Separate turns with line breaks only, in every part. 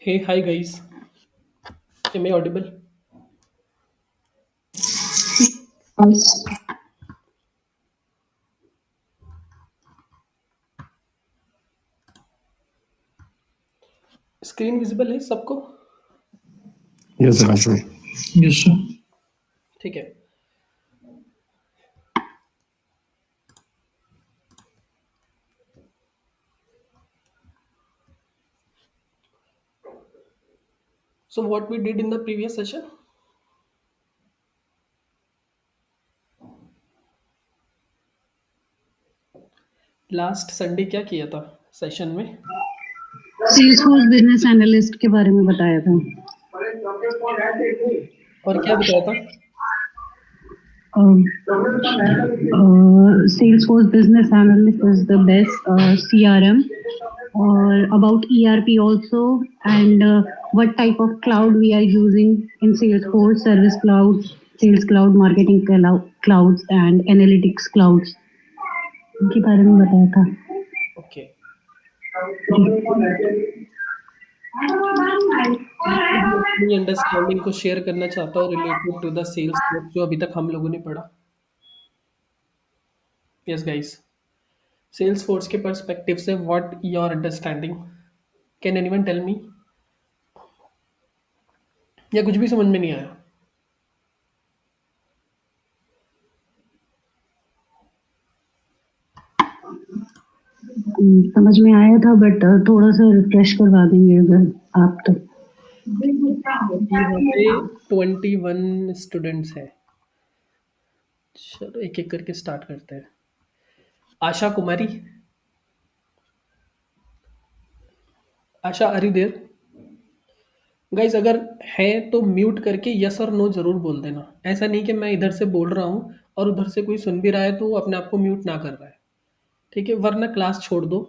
Hey, hi guys. Am I audible?
Yes,
screen visible है सबको?
Yes, Ashu.
yes, sir.
ठीक है. So what we did in the previous session? Last Sunday क्या किया था session में?
सेल्स फोर्स बिजनेस एनालिस्ट के बारे में बताया था।
और क्या बताया था?
Salesforce business analyst is the best CRM और about ERP also and what type of cloud we are using in Salesforce, Service Cloud, Sales Cloud, Marketing Clouds and Analytics Clouds इनके बारे में बताया था।
ओके. अपनी understanding को share करना चाहता हूँ रिलेटेड टू द सेल्स जो अभी तक हम लोगों ने पढ़ा. Yes guys. सेल्स फोर्स के पर्सपेक्टिव से what your understanding? Can anyone tell me? या कुछ भी समझ में नहीं आया?
समझ में आया था बट थोड़ा सा रिफ्रेश करवा देंगे अगर आप तो।
यहाँ पे 21 स्टूडेंट्स हैं. चलो एक एक करके स्टार्ट करते हैं. आशा कुमारी. आशा आर यू देयर? गाइस अगर है तो म्यूट करके यस और नो जरूर बोल देना. ऐसा नहीं कि मैं इधर से बोल रहा हूँ और उधर से कोई सुन भी रहा है तो वो अपने आप को म्यूट ना कर रहा है. ठीक है, वरना क्लास छोड़ दो.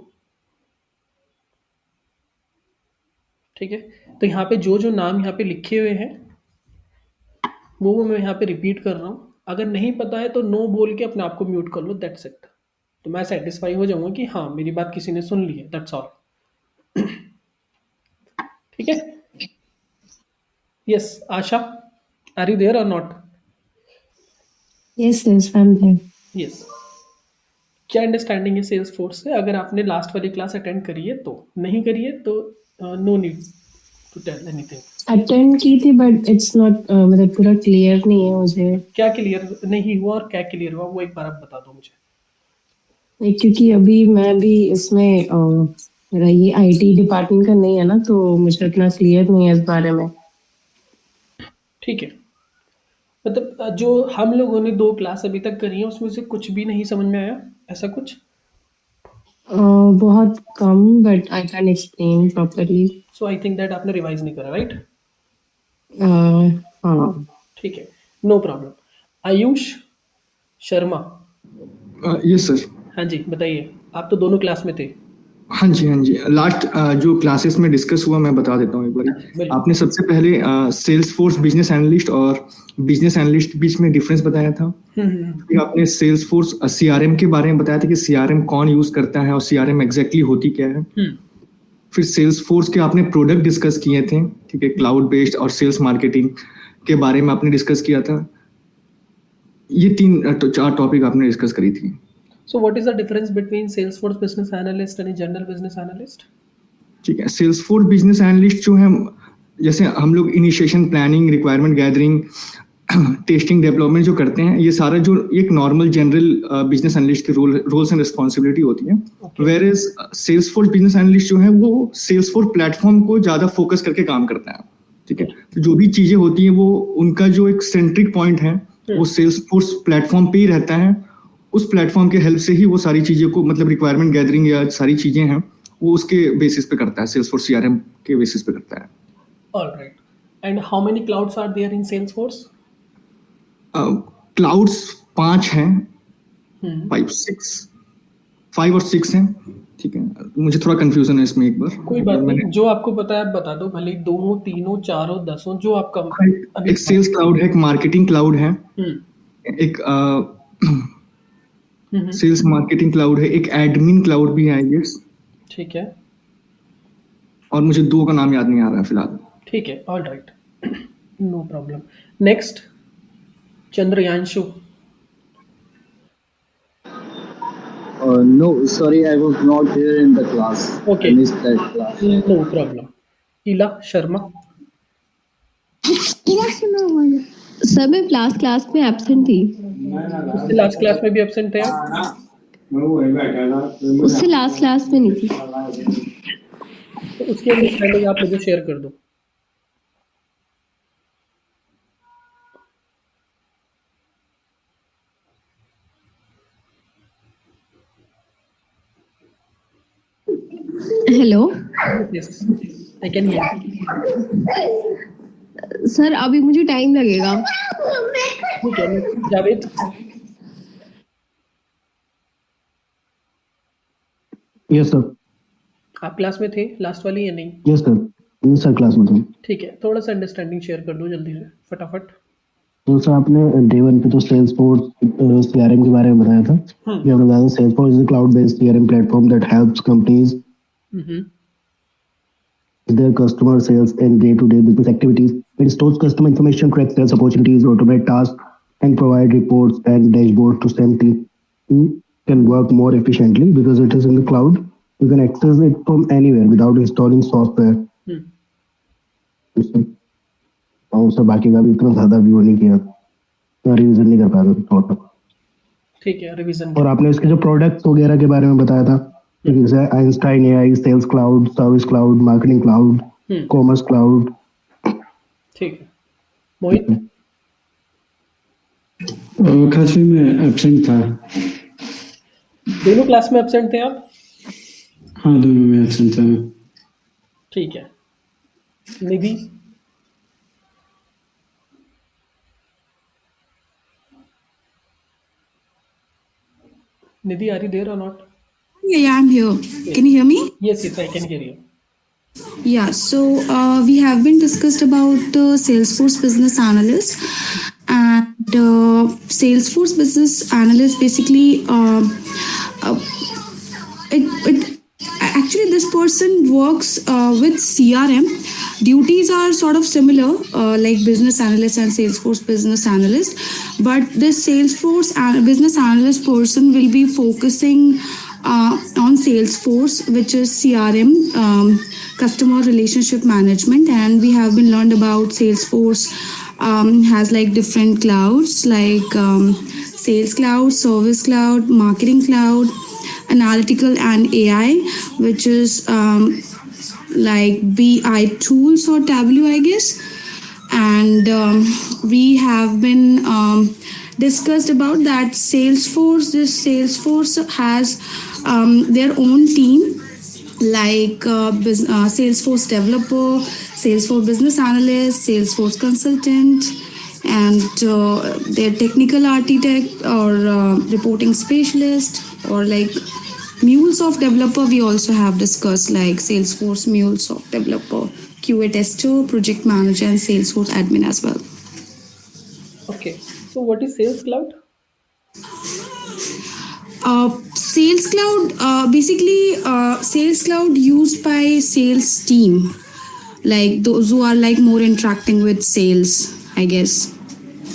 ठीक है. तो यहाँ पे जो नाम यहाँ पे लिखे हुए हैं वो मैं यहाँ पे रिपीट कर रहा हूँ. अगर नहीं पता है तो नो बोल के अपने आप को म्यूट कर लो. That's it. तो मैं सेटिस्फाई हो जाऊंगा कि हाँ मेरी बात किसी ने सुन ली है. That's all. ठीक है. Yes Asha, are you there और not?
Yes, yes, I'm there.
Yes. क्या अंडरस्टैंडिंग है सेल्स फोर्स से? अगर आपने लास्ट वाली क्लास अटेंड करी है तो, नहीं करी है तो no need to tell anything.
Attend की थी बट इट्स नॉट मतलब पूरा क्लियर नहीं है मुझे.
क्या क्लियर नहीं हुआ और क्या क्लियर हुआ वो एक बार आप बता दो मुझे.
क्योंकि अभी मैं भी इसमें मेरा ये IT डिपार्टमेंट का नहीं है ना, तो मुझे इतना क्लियर नहीं है इस बारे में.
ठीक है. मतलब जो हम लोगों ने 2 क्लास अभी तक करी है उसमें से कुछ भी नहीं समझ में आया, ऐसा कुछ?
बहुत कम, but I can explain properly.
So I think that आपने रिवाइज नहीं करा, राइट?
हाँ.
ठीक है, no problem. Ayush Sharma.
Yes sir.
हाँ जी बताइए. आप तो दोनों क्लास में थे.
हाँ जी, हाँ जी. लास्ट जो क्लासेस में डिस्कस हुआ मैं बता देता हूँ एक बारी.
बिल्कुल.
आपने सबसे पहले सेल्स फोर्स बिजनेस एनालिस्ट और बिजनेस एनालिस्ट बीच में डिफरेंस बताया था. फिर आपने सेल्स फोर्स CRM के बारे में बताया था कि CRM कौन यूज करता है और CRM एग्जैक्टली होती क्या है. फिर सेल्स फोर्स के आपने प्रोडक्ट डिस्कस किए थे. ठीक है, क्लाउड बेस्ड और सेल्स मार्केटिंग के बारे में आपने डिस्कस किया था. ये 4 टॉपिक आपने डिस्कस करी थी.
So what is the difference between Salesforce business analyst and a general business analyst?
ठीक है. सेल्स फोर्स बिजनेस एनालिस्ट जो है, जैसे हम लोग initiation, planning, requirement gathering, testing, development जो करते हैं, ये सारा जो एक नॉर्मल जनरल बिजनेस एनालिस्ट के रोल्स एंड रिस्पॉन्सिबिलिटी होती है. Whereas Salesforce business analyst जो है वो सेल्स फोर्स प्लेटफॉर्म को ज्यादा फोकस करके काम करता है. ठीक है. तो जो भी चीजें होती हैं वो उनका जो एक सेंट्रिक पॉइंट है वो सेल्स फोर्स प्लेटफॉर्म पे ही रहता है. उस प्लेटफॉर्म के हेल्प से ही वो सारी चीजें को, मतलब रिक्वायरमेंट गैदरिंग या सारी चीजें हैं, वो उसके बेसिस पे करता है. सेल्सफोर्स CRM के बेसिस पे करता है.
All right. And how many clouds are there in Salesforce?
Clouds 5 हैं. 5 और 6 हैं. ठीक है. मुझे थोड़ा कंफ्यूजन है इसमें एक बार.
कोई बात नहीं, जो आपको पता है आप बता दो. भले ही 2, 3, 4, 10 जो आपका अभी.
एक सेल्स क्लाउड है, एक मार्केटिंग क्लाउड है, एक सेल्स मार्केटिंग क्लाउड है, एक एडमिन क्लाउड भी है. यस.
ठीक है.
और मुझे 2 का नाम याद नहीं आ रहा है फिलहाल।
ठीक है, all right, no problem. Next, Chandrayanshu.
No, sorry, I was not here in the class. I
okay,
missed that class.
No problem. Ila Sharma.
Sir मैं लास्ट क्लास में एब्सेंट थी।
उससे लास्ट क्लास में भी एब्सेंट थे आप?
उससे लास्ट क्लास में नहीं थी।
तो उसकी अंडरस्टैंडिंग आप मुझे शेयर कर दो।
Hello
yes, I can hear.
Sir, अभी मुझे टाइम लगेगा।
ठीक है, जावेद।
Yes sir.
आप क्लास में थे लास्ट वाली या नहीं?
Yes sir, yes sir, class में था।
ठीक है, थोड़ा सा अंडरस्टैंडिंग शेयर कर दो जल्दी से, फटाफट।
तो सर आपने डे 1 पे तो सेल्सफोर्स सीआरएम के बारे में बताया था कि आपने बताया Salesforce is a cloud based CRM platform that helps companies their customer sales and day-to-day business activities. It stores customer information, tracks sales opportunities, automate tasks, and provide reports and dashboards to sales team who can work more efficiently because it is in the cloud. You can access it from anywhere without installing software. और sir बाकी का भी इतना ज्यादा view नहीं किया, revision नहीं कर पाया था।
ठीक है, रिवीजन।
और आपने इसके जो प्रोडक्ट्स वगैरह के बारे में बताया था, जैसे Einstein AI, sales cloud, service cloud, marketing cloud, commerce cloud.
ठीक है, मोहित।
क्लास में एब्सेंट था।
दोनों क्लास में एब्सेंट थे आप?
हाँ, दोनों में एब्सेंट था मैं।
ठीक है, निधि। निधि, आर यू देयर और not?
Yeah, I'm here. Can you hear me?
Yes, yes, I can hear you.
Yeah, so we have been discussed about Salesforce Business Analyst, and Salesforce Business Analyst basically it actually this person works with CRM. Duties are sort of similar, like business analyst and Salesforce business analyst, but this Salesforce business analyst person will be focusing on Salesforce, which is CRM, customer relationship management, and we have been learned about Salesforce has like different clouds like Sales Cloud, Service Cloud, Marketing Cloud, Analytical and AI, which is like BI tools or Tableau, I guess. And we have been discussed about that Salesforce. This Salesforce has their own team, like Salesforce developer, Salesforce business analyst, Salesforce consultant, and their technical architect or reporting specialist, or like MuleSoft developer. We also have discussed like Salesforce MuleSoft developer, QA tester, project manager, and Salesforce admin as well.
Okay, so what is Sales Cloud?
Sales Cloud, basically Sales Cloud used by sales team, like those who are like more interacting with sales, I guess.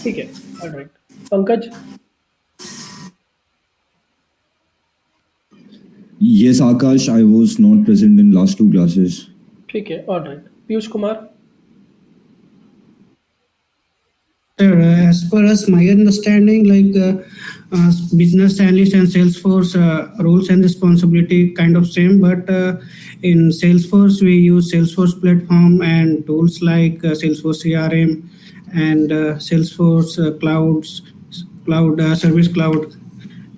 ठीक है, all right. Pankaj.
Yes, Akash, I was not present in last 2 classes.
ठीक है, all right. Piyush Kumar.
Sir, as far as my understanding, like business analyst and Salesforce roles and responsibility kind of same, but in Salesforce we use Salesforce platform and tools like Salesforce CRM and Salesforce cloud service cloud,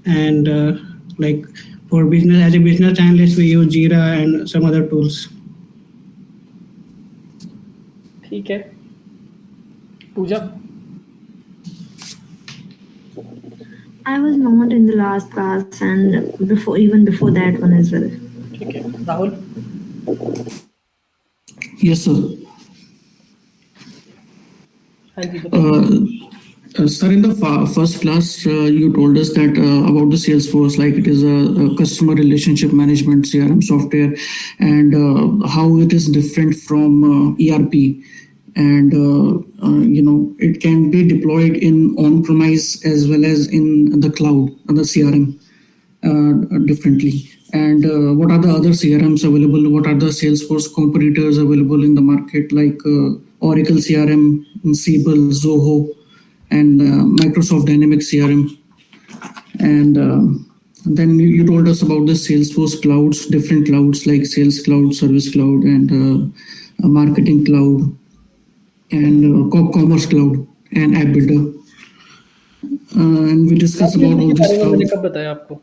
and like for business, as a business analyst we use Jira and some other tools.
ठीक है, पूजा।
I was not in the last class and even before that one as well.
ठीक है, Rahul.
Yes, sir.
हाँ जी, बताइए।
Sir, in the first class, you told us that about the Salesforce, like it is a customer relationship management CRM software, and how it is different from ERP, and it can be deployed in on-premise as well as in the cloud, the CRM differently. And what are the other CRMs available? What are the Salesforce competitors available in the market, like Oracle CRM, Siebel, Zoho, and Microsoft Dynamics CRM. And then you told us about the Salesforce clouds, different clouds like Sales Cloud, Service Cloud, and Marketing Cloud, and Commerce Cloud, and App Builder. And we discussed about all this cloud.
मैंने कब बताया आपको?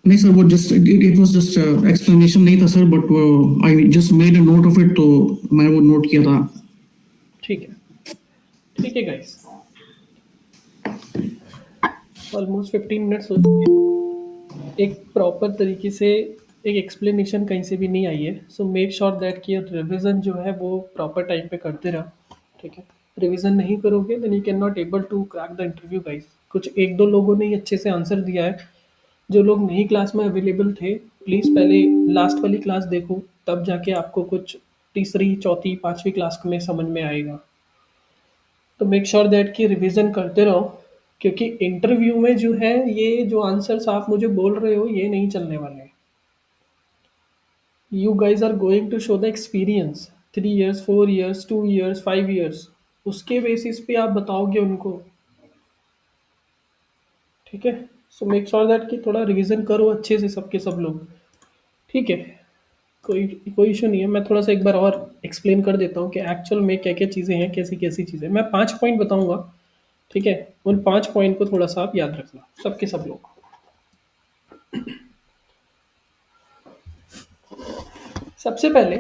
नहीं sir, वो just it was just explanation नहीं था sir, but I just made a note of it, तो मैं वो नोट किया था.
ठीक है गाइस, ऑलमोस्ट 15 मिनट्स हो चुके हैं. एक प्रॉपर तरीके से एक एक्सप्लेनेशन कहीं से भी नहीं आई है. सो मेक श्योर दैट कि रिवीजन जो है वो प्रॉपर टाइम पे करते रहो. ठीक है, रिवीजन नहीं करोगे then you can not able to crack the interview guys. कुछ एक दो लोगों ने ही अच्छे से आंसर दिया है. जो लोग नहीं क्लास में अवेलेबल थे, प्लीज़ पहले लास्ट वाली क्लास देखो, तब जाके आपको कुछ तीसरी, चौथी, पाँचवीं क्लास में समझ में आएगा. तो मेक श्योर दैट कि रिवीजन करते रहो, क्योंकि इंटरव्यू में जो है ये जो आंसर्स आप मुझे बोल रहे हो ये नहीं चलने वाले. You guys are going to show the experience 3 years, 4 years, 2 years, 5 years. उसके बेसिस पे आप बताओगे उनको. ठीक है, सो मेक श्योर दैट कि थोड़ा रिवीजन करो अच्छे से सबके सब लोग. ठीक है, कोई इशू नहीं है. मैं थोड़ा सा एक बार और एक्सप्लेन कर देता हूँ कि एक्चुअल में क्या-क्या चीज़ें हैं, कैसी-कैसी चीज़ें. मैं 5 पॉइंट बताऊँगा, ठीक है? उन 5 पॉइंट को थोड़ा-सा आप याद रखना, सबके सब लोग. सबसे पहले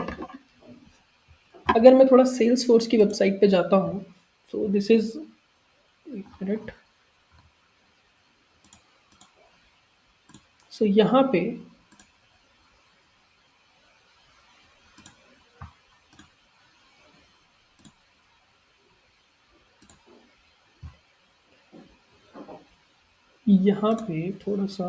अगर मैं थोड़ा सेल्सफोर्स की वेबसाइट पे जाता हूँ, सो दिस इज़, एक मिनट. सो यहाँ पे थोड़ा-सा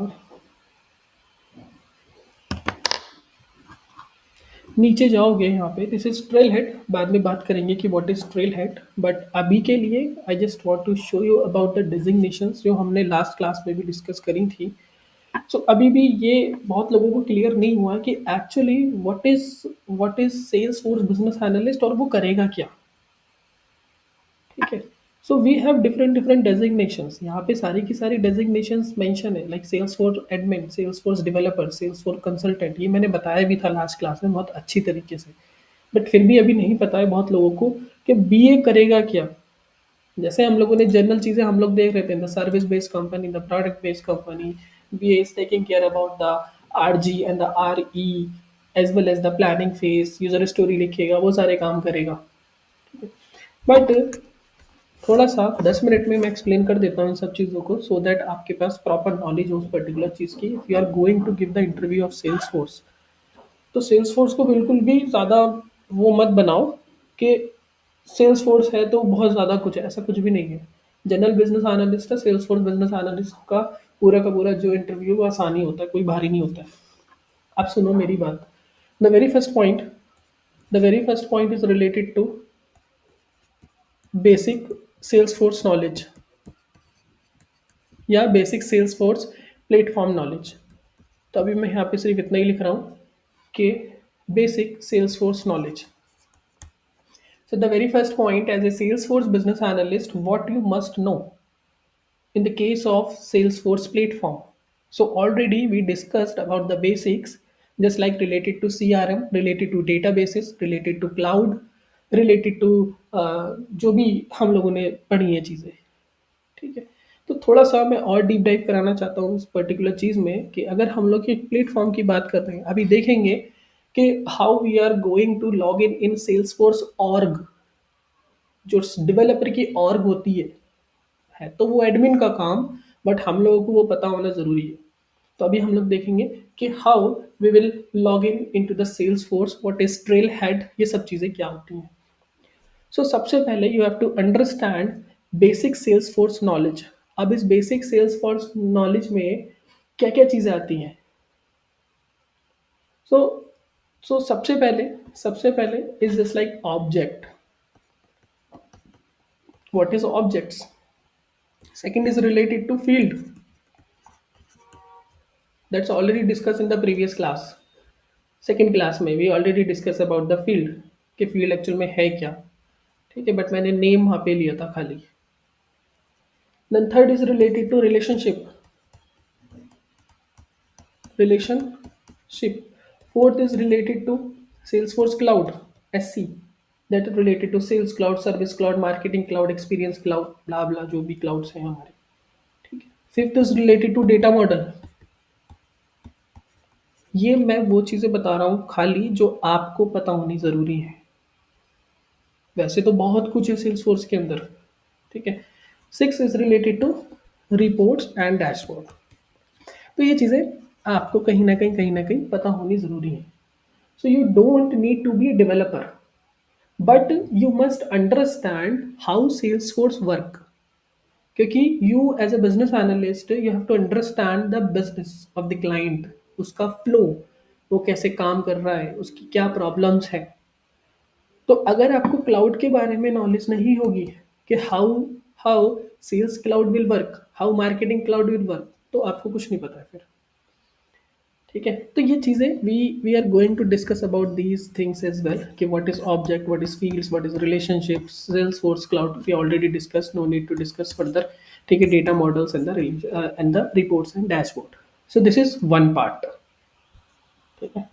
नीचे जाओगे. यहाँ पे दिस इज़ ट्रेल हेड. बाद में बात करेंगे कि what is Trailhead, but अभी के लिए I just want to show you about the designations जो हमने लास्ट क्लास में भी डिस्कस करी थी. सो अभी भी ये बहुत लोगों को क्लियर नहीं हुआ कि actually what is Salesforce business analyst और वो करेगा क्या. ठीक है, so we have different designations. यहाँ पे सारी की सारी डेजिग्नेशंस मेंशन है, like Salesforce admin, Salesforce developer, Salesforce consultant. ये मैंने बताया भी था लास्ट क्लास में बहुत अच्छी तरीके से, बट फिर भी अभी नहीं पता है बहुत लोगों को कि बीए करेगा क्या. जैसे हम लोगों ने जनरल चीज़ें हम लोग देख रहे थे, the service based company, the product based company. BA is taking care about the RG and the RE as well as the planning phase. User story लिखेगा, वो सारे काम करेगा. बट थोड़ा सा 10 मिनट में मैं एक्सप्लेन कर देता हूँ इन सब चीज़ों को, सो दैट आपके पास प्रॉपर नॉलेज हो उस पर्टिकुलर चीज़ की. If you are going to give the interview of Salesforce, तो सेल्सफोर्स को बिल्कुल भी ज़्यादा वो मत बनाओ कि सेल्सफोर्स है तो बहुत ज़्यादा कुछ है. ऐसा कुछ भी नहीं है. जनरल बिजनेस एनालिस्ट है, सेल्सफोर्स बिजनेस एनालिस्ट का पूरा जो इंटरव्यू वो आसानी होता है, कोई भारी नहीं होता है. अब सुनो मेरी बात. The very first point is related to basic Salesforce knowledge या बेसिक सेल्सफोर्स प्लेटफॉर्म नॉलेज. तो अभी मैं यहाँ पे सिर्फ इतना ही लिख रहा हूँ कि basic Salesforce knowledge. So the very first point, as a Salesforce business analyst, what you must know in the case of Salesforce platform. So already we discussed about the basics, just like related to CRM, related to databases, related to cloud, related to जो भी हम लोगों ने पढ़ी है चीज़ें. ठीक है, तो थोड़ा सा मैं और डीप डाइव कराना चाहता हूँ इस पर्टिकुलर चीज़ में कि अगर हम लोग एक प्लेटफॉर्म की बात कर रहे हैं, अभी देखेंगे कि how we are going to log in Salesforce org. जो डेवलपर की ऑर्ग होती है तो वो एडमिन का काम, बट हम लोगों को वो पता होना ज़रूरी है. तो अभी हम लोग देखेंगे कि how we will log in to the Salesforce, what is Trailhead, ये सब चीज़ें क्या होती हैं. सो सबसे पहले you have to understand basic Salesforce knowledge. अब इस बेसिक सेल्स फोर्स नॉलेज में क्या क्या चीज़ें आती हैं? सो सबसे पहले is just like object. What is objects? Second is related to field. That's already discussed in the previous class. Second class में we already discussed about the field कि field actual में है क्या, ठीक है, बट मैंने नेम वहाँ पे लिया था खाली. Then third is related to relationship. Fourth is related to Salesforce Cloud SC. That is related to Sales Cloud, Service Cloud, Marketing Cloud, Experience Cloud, blah blah जो भी clouds हैं हमारे, ठीक है. Fifth is related to data model. ये मैं वो चीज़ें बता रहा हूँ खाली जो आपको पता होनी ज़रूरी है. वैसे तो बहुत कुछ है सेल्सफोर्स के अंदर, ठीक है. 6 is related to reports and dashboard. तो ये चीज़ें आपको कहीं ना कहीं पता होनी ज़रूरी है. So you don't need to be a developer, but you must understand how Salesforce work. क्योंकि you as a business analyst you have to understand the business of the client, उसका फ्लो, वो कैसे काम कर रहा है, उसकी क्या प्रॉब्लम्स है. तो अगर आपको क्लाउड के बारे में नॉलेज नहीं होगी कि how how sales cloud will work, how marketing cloud will work, तो आपको कुछ नहीं पता है फिर, ठीक है. तो ये चीज़ें we are going to discuss about these things as well कि what is object, what is fields, what is relationship. Salesforce cloud we already discuss, no need to discuss further, ठीक है. Data models and the reports and dashboard. So this is one part, ठीक है.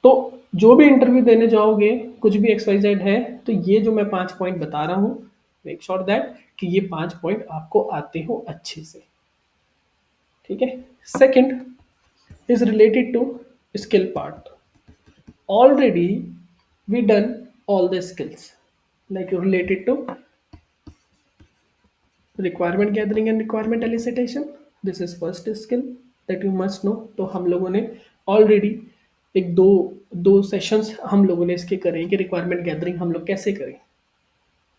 तो जो भी interview देने जाओगे, कुछ भी XYZ है, तो ये जो मैं 5 पॉइंट बता रहा हूँ, मेक श्योर दैट कि ये 5 पॉइंट आपको आते हो अच्छे से, ठीक है. Second is related to skill part. Already we done all the skills like related to requirement gathering and requirement elicitation. This is first skill that you must know. तो हम लोगों ने already एक दो सेशंस हम लोगों ने इसके करे कि रिक्वायरमेंट गैदरिंग हम लोग कैसे करें,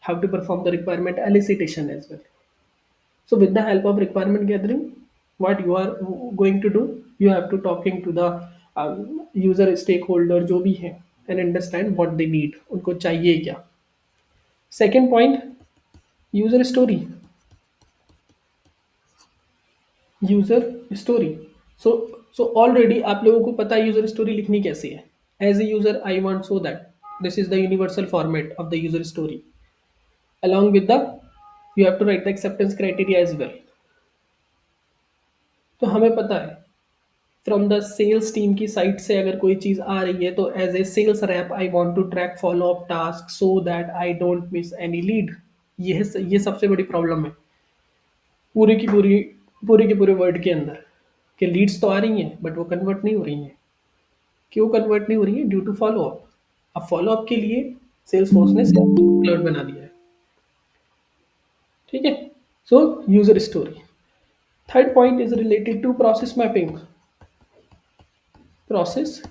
how to perform the requirement elicitation as well. So with the help of requirement gathering, what you are going to do, you have to talking to the user stakeholder जो भी है and understand what they need, उनको चाहिए क्या. Second point, user story. So already आप लोगों को पता है user story लिखनी कैसे है. As a user I want so that this is the universal format of the user story. Along with the you have to write the acceptance criteria as well. तो हमें पता है फ्रॉम द सेल्स टीम की side से अगर कोई चीज़ आ रही है, तो as a sales rep I want to track follow up task so that I don't miss any lead. ये सबसे बड़ी प्रॉब्लम है पूरे के पूरे वर्ड के अंदर कि लीड्स तो आ रही हैं बट वो कन्वर्ट नहीं हो रही हैं. क्यों कन्वर्ट नहीं हो रही है? Due to follow up. अब फॉलो अप के लिए सेल्स फोर्स ने क्लाउड बना दिया है, ठीक है. So user story. Third point is related to process mapping. Process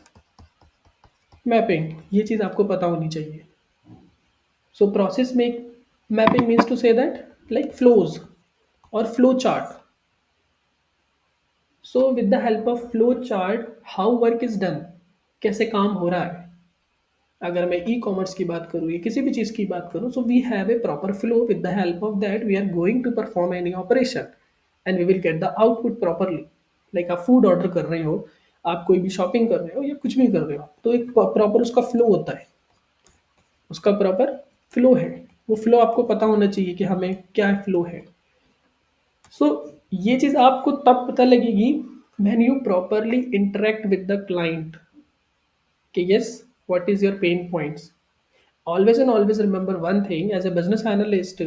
mapping, ये चीज़ आपको पता होनी चाहिए. So process mapping means to say that like flows और flow chart. So with the help of flow chart how work is done, कैसे काम हो रहा है. अगर मैं ई कॉमर्स की बात करूँ या किसी भी चीज़ की बात करूँ, so we have a proper flow. With the help of that we are going to perform any operation and we will get the output properly. Like आप फूड ऑर्डर कर रहे हो, आप कोई भी शॉपिंग कर रहे हो या कुछ भी कर रहे हो, तो एक प्रॉपर उसका फ्लो होता है, उसका प्रॉपर फ्लो है. वो फ्लो आपको पता होना चाहिए कि हमें क्या फ्लो है. सो ये चीज़ आपको तब पता लगेगी when you properly interact with the client कि yes what is your pain points. Always and always remember one thing as a business analyst,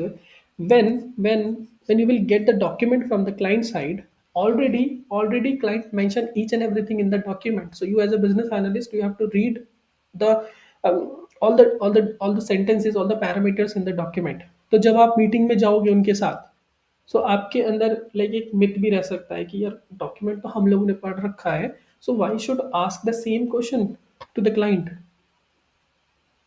when you will get the document from the client side, already client mention each and everything in the document. So you as a business analyst you have to read the all the sentences, all the parameters in the document. तो जब आप meeting में जाओगे उनके साथ, सो आपके अंदर like एक मिथ भी रह सकता है कि यार डॉक्यूमेंट तो हम लोगों ने पढ़ रखा है, so why should ask the same question to the client.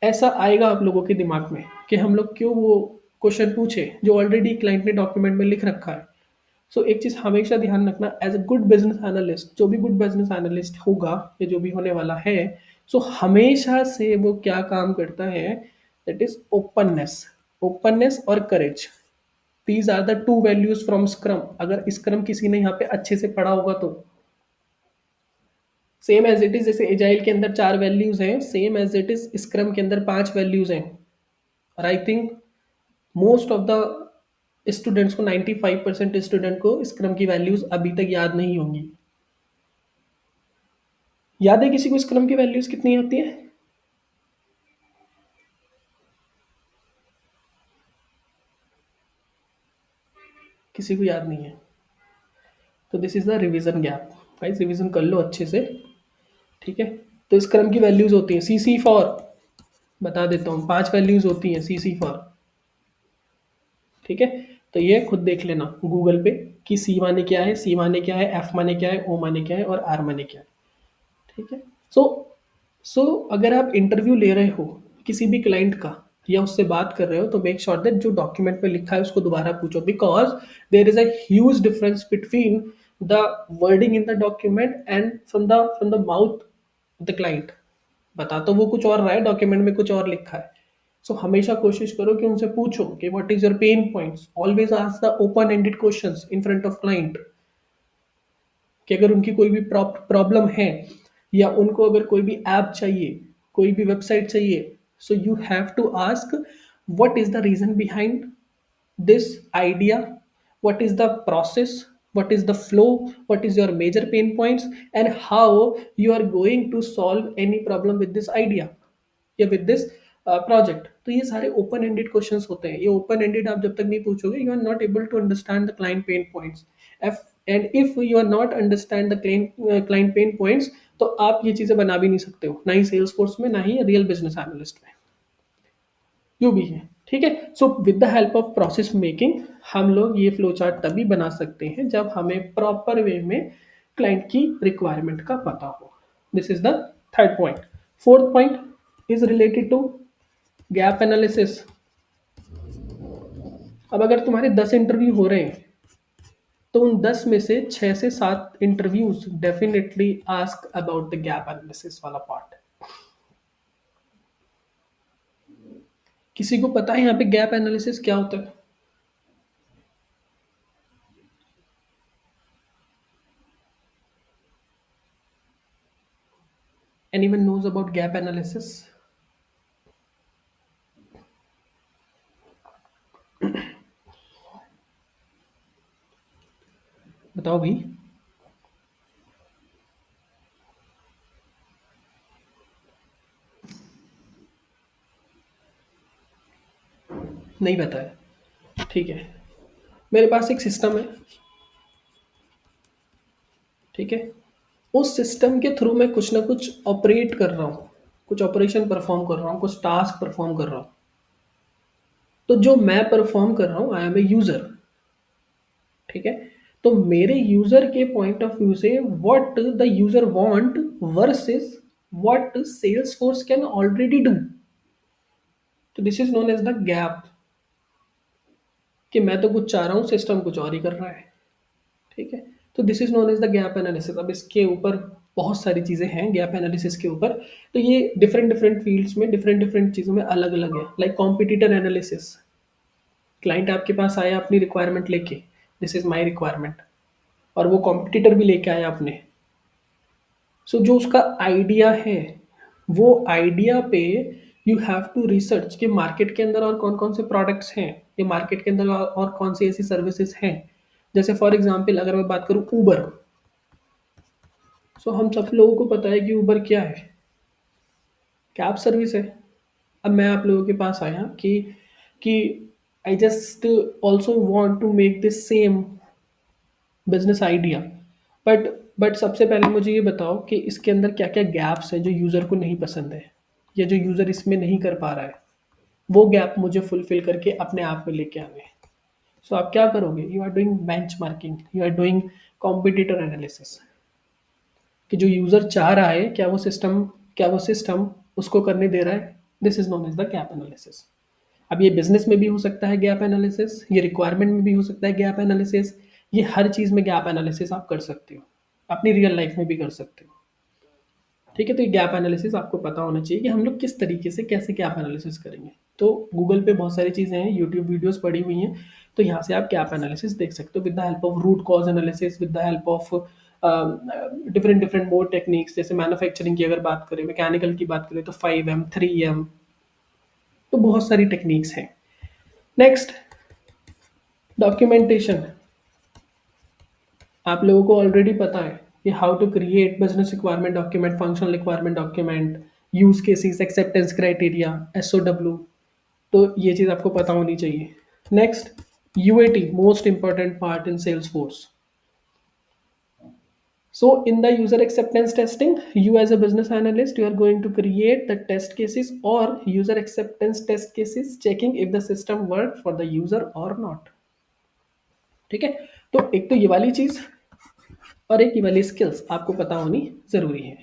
ऐसा आएगा आप लोगों के दिमाग में कि हम लोग क्यों वो क्वेश्चन पूछे जो ऑलरेडी क्लाइंट ने डॉक्यूमेंट में लिख रखा है। सो एक चीज़ हमेशा ध्यान रखना, as a good business analyst, जो भी गुड बिजनेस एनालिस्ट होगा या जो भी होने वाला है, सो हमेशा से वो क्या काम करता है, दैट इज ओपननेस। ओपननेस और courage, these are the two values from scrum. अगर स्क्रम किसी ने यहाँ पे अच्छे से पढ़ा होगा तो सेम एज इट इज, जैसे एजाइल के अंदर 4 वैल्यूज हैं, same as it is scrum के अंदर 5 वैल्यूज हैं। और I think most of the students को, 95% स्टूडेंट को स्क्रम की वैल्यूज अभी तक याद नहीं होंगी। याद है किसी को स्क्रम की वैल्यूज कितनी होती है? किसी को याद नहीं है? तो this is the revision gap. Guys revision कर लो अच्छे से, ठीक है। तो स्क्रम की वैल्यूज होती हैं CC फॉर, बता देता हूँ, 5 वैल्यूज होती हैं CC फॉर, ठीक है। तो ये खुद देख लेना गूगल पे कि C माने क्या है, C माने क्या है, F माने क्या है, O माने क्या है और R माने क्या है, ठीक है। सो अगर आप इंटरव्यू ले रहे हो किसी भी क्लाइंट का या उससे बात कर रहे हो, तो मेक श्योर दैट जो डॉक्यूमेंट में लिखा है उसको दोबारा पूछो, because there is a huge difference between the wording in the document and from the mouth the client. बता तो वो कुछ और रहा है, डॉक्यूमेंट में कुछ और लिखा है। सो हमेशा कोशिश करो कि उनसे पूछो कि what is your pain points. Always ask the open ended questions in front of client, कि अगर उनकी कोई भी प्रॉब्लम है या उनको अगर कोई भी ऐप चाहिए, कोई भी वेबसाइट चाहिए, so you have to ask what is the reason behind this idea, what is the process, what is the flow, what is your major pain points, and how you are going to solve any problem with this idea या with this project। तो ये सारे open ended questions होते हैं। ये open ended आप जब तक नहीं पूछोगे, you are not able to understand the client pain points. And if you are not understand the client pain points, तो आप ये चीज़ें बना भी नहीं सकते हो, ना ही सेल्स फोर्स में, ना ही रियल बिजनेस एनालिस्ट में, जो भी है, ठीक है। सो with the help of process making हम लोग ये फ्लो चार्ट तभी बना सकते हैं जब हमें प्रॉपर वे में क्लाइंट की रिक्वायरमेंट का पता हो। This is the third point. Fourth point is related to gap analysis. अब अगर तुम्हारे 10 इंटरव्यू हो रहे हैं, तो उन 10 में से 6 से 7 interviews definitely ask about the gap analysis वाला पार्ट। किसी को पता है यहाँ पे गैप एनालिसिस क्या होता है? Anyone knows about gap analysis? बताओ भाई। नहीं पता है, ठीक है। मेरे पास एक सिस्टम है, ठीक है। उस सिस्टम के थ्रू मैं कुछ ना कुछ ऑपरेट कर रहा हूँ, कुछ ऑपरेशन परफॉर्म कर रहा हूँ, कुछ टास्क परफॉर्म कर रहा हूँ। तो जो मैं परफॉर्म कर रहा हूँ, आई एम ए यूजर, ठीक है। तो मेरे यूजर के पॉइंट ऑफ व्यू से what the user want versus what Salesforce can already do, तो this is known as the gap. कि मैं तो कुछ चाह रहा हूँ, सिस्टम कुछ और ही कर रहा है, ठीक है। तो this is known as the gap analysis. अब इसके ऊपर बहुत सारी चीज़ें हैं गैप एनालिसिस के ऊपर, तो ये डिफरेंट डिफरेंट फील्ड्स में डिफरेंट डिफरेंट चीज़ों में अलग अलग है। लाइक कॉम्पिटिटर एनालिसिस, क्लाइंट आपके पास आया अपनी रिक्वायरमेंट लेके, दिस इज माई रिक्वायरमेंट, और वो कॉम्पिटिटर भी लेके आया अपने। सो जो उसका आइडिया है, वो आइडिया पे यू हैव टू रिसर्च कि मार्केट के अंदर और कौन कौन से प्रोडक्ट्स हैं, या मार्केट के अंदर और कौन सी ऐसी सर्विसेज हैं। जैसे फॉर एग्जांपल अगर मैं बात करूँ ऊबर, सो हम सब लोगों को पता है कि ऊबर क्या है, कैब सर्विस है। अब मैं आप लोगों के पास आया कि I just also want to make this same business idea, but सबसे पहले मुझे ये बताओ कि इसके अंदर क्या क्या गैप्स हैं जो यूज़र को नहीं पसंद है, या जो यूज़र इसमें नहीं कर पा रहा है, वो गैप मुझे फुलफिल करके अपने आप में लेके आने हैं। सो आप क्या करोगे? You are doing benchmarking, you are doing competitor analysis, कि जो यूज़र चाह रहा है क्या वो सिस्टम उसको करने दे रहा है। This is known as the gap analysis. अब ये बिजनेस में भी हो सकता है गैप एनालिसिस, ये रिक्वायरमेंट में भी हो सकता है गैप एनालिसिस, ये हर चीज़ में गैप एनालिसिस आप कर सकते हो, अपनी रियल लाइफ में भी कर सकते हो। ठीक है, तो ये गैप एनालिसिस आपको पता होना चाहिए कि हम लोग किस तरीके से कैसे गैप एनालिसिस करेंगे। तो गूगल पे बहुत सारी चीज़ें हैं, यूट्यूब वीडियोस पड़ी हुई हैं, तो यहाँ से आप गैप एनालिसिस देख सकते हो with the help of root cause analysis, with the help of different different more techniques. जैसे मैन्युफैक्चरिंग की अगर बात करें, मैकेनिकल की बात करें तो 5M 3M, तो बहुत सारी टेक्निक्स हैं। Next, documentation. आप लोगों को ऑलरेडी पता है कि how to create business requirement document, functional requirement document, use cases, acceptance criteria, SOW, तो ये चीज़ आपको पता होनी चाहिए। Next, UAT, most important part in Salesforce. So in the user acceptance testing, you as a business analyst, you are going to create the test cases or user acceptance test cases, checking if the system work for the user or not. ठीक है, तो एक तो ये वाली चीज और एक ये वाली स्किल्स आपको पता होनी जरूरी है।